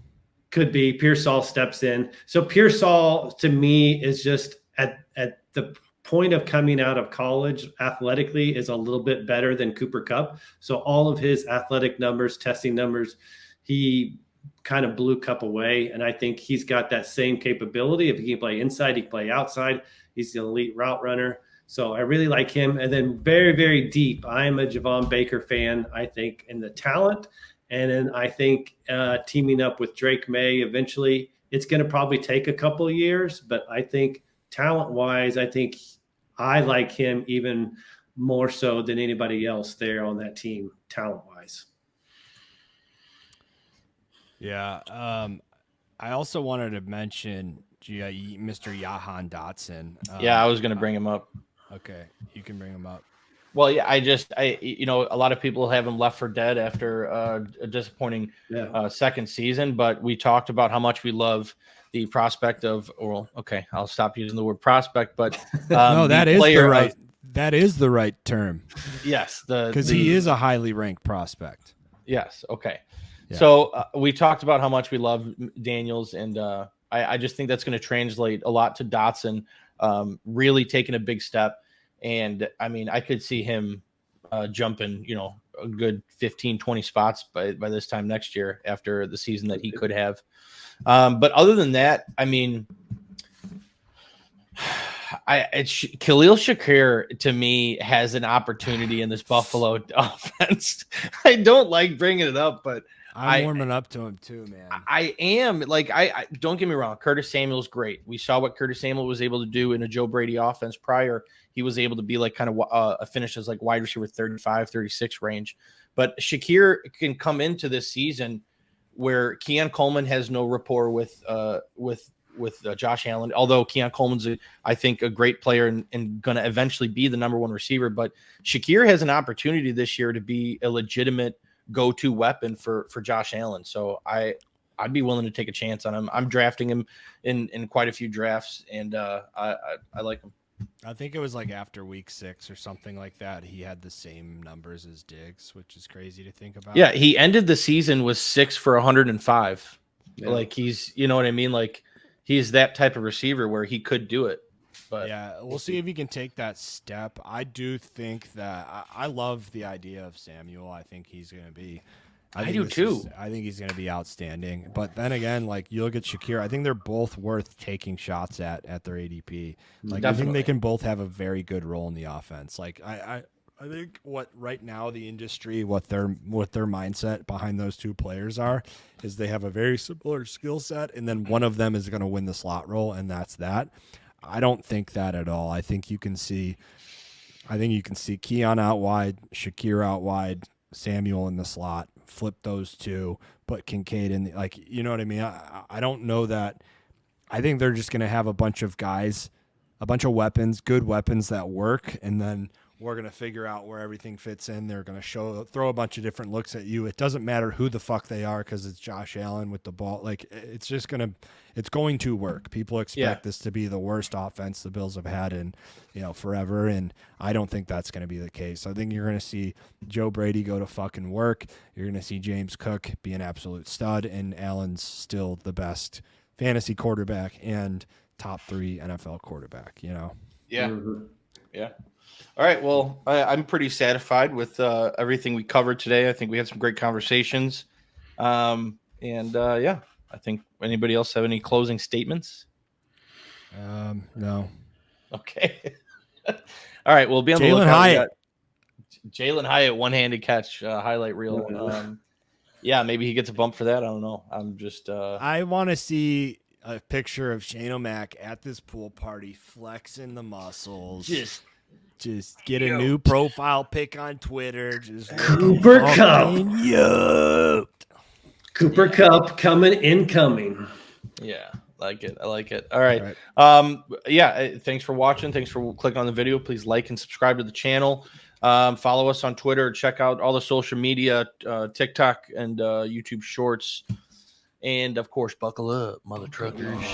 Could be Pearsall steps in. So Pearsall to me is just at the point of coming out of college athletically is a little bit better than Cooper Kupp. So all of his athletic numbers, testing numbers, he kind of blew Kupp away. And I think he's got that same capability. If he can play inside, he can play outside. He's an elite route runner. So I really like him. And then very, very deep, I am a Javon Baker fan, I think, in the talent. And then I think teaming up with Drake May eventually, it's going to probably take a couple of years. But I think talent-wise, I think I like him even more so than anybody else there on that team, talent-wise. Yeah. I also wanted to mention Mr. Jahan Dotson. I was going to bring him up. Okay, you can bring him up. Well, yeah, a lot of people have him left for dead after a disappointing second season, but we talked about how much we love the prospect of, I'll stop using the word prospect, but no, that is the right term. Yes, because he is a highly ranked prospect. Yes. Okay. Yeah. So we talked about how much we love Daniels, and I just think that's going to translate a lot to Dotson really taking a big step. And I mean, I could see him jumping, a good 15, 20 spots by this time next year after the season that he could have. But other than that, I mean, Khalil Shakir to me has an opportunity in this Buffalo offense. I don't like bringing it up, but I'm warming up to him too, man. I am I don't get me wrong. Curtis Samuel's great. We saw what Curtis Samuel was able to do in a Joe Brady offense prior. He was able to be like kind of a finish as like wide receiver 35, 36 range. But Shakir can come into this season where Keon Coleman has no rapport with Josh Allen, although Keon Coleman's, I think, a great player and going to eventually be the number one receiver. But Shakir has an opportunity this year to be a legitimate go-to weapon for Josh Allen. So I'd be willing to take a chance on him. I'm drafting him in quite a few drafts, and I like him. I think it was like after week 6 or something like that, he had the same numbers as Diggs, which is crazy to think about. Yeah, he ended the season with 6 for 105. Yeah. Like he's, you know what I mean? Like he's that type of receiver where he could do it. But yeah, we'll see if he can take that step. I do think that I love the idea of Samuel. I think he's going to be. I do too. I think he's going to be outstanding. But then again, like you look at Shakir, I think they're both worth taking shots at their ADP. Like I think they can both have a very good role in the offense. Like I think what right now the industry, what their mindset behind those two players are, is they have a very similar skill set, and then one of them is going to win the slot role, and that's that. I don't think that at all. I think you can see Keon out wide, Shakir out wide, Samuel in the slot, flip those two, put Kincaid in like, you know what I mean? I don't know that. I think they're just going to have a bunch of guys, a bunch of weapons, good weapons that work, and then we're going to figure out where everything fits in. They're going to throw a bunch of different looks at you. It doesn't matter who the fuck they are because it's Josh Allen with the ball. Like it's going to work. People expect this to be the worst offense the Bills have had in, forever. And I don't think that's going to be the case. I think you're going to see Joe Brady go to fucking work. You're going to see James Cook be an absolute stud, and Allen's still the best fantasy quarterback and top 3 NFL quarterback, Yeah. Mm-hmm. Yeah. All right. Well, I'm pretty satisfied with everything we covered today. I think we had some great conversations. I think anybody else have any closing statements? No. Okay. All right. We'll be on the Jalen lookout. Hyatt. Jalen Hyatt, one-handed catch, highlight reel. Maybe he gets a bump for that. I don't know. I'm just. I want to see a picture of Shane O'Mac at this pool party flexing the muscles. Just get a new profile pic on Twitter. Just Cooper Kupp. Cooper Kupp incoming. Yeah, like it. I like it. All right. Thanks for watching. Thanks for clicking on the video. Please like and subscribe to the channel. Follow us on Twitter. Check out all the social media, TikTok and YouTube Shorts. And, of course, buckle up, mother truckers.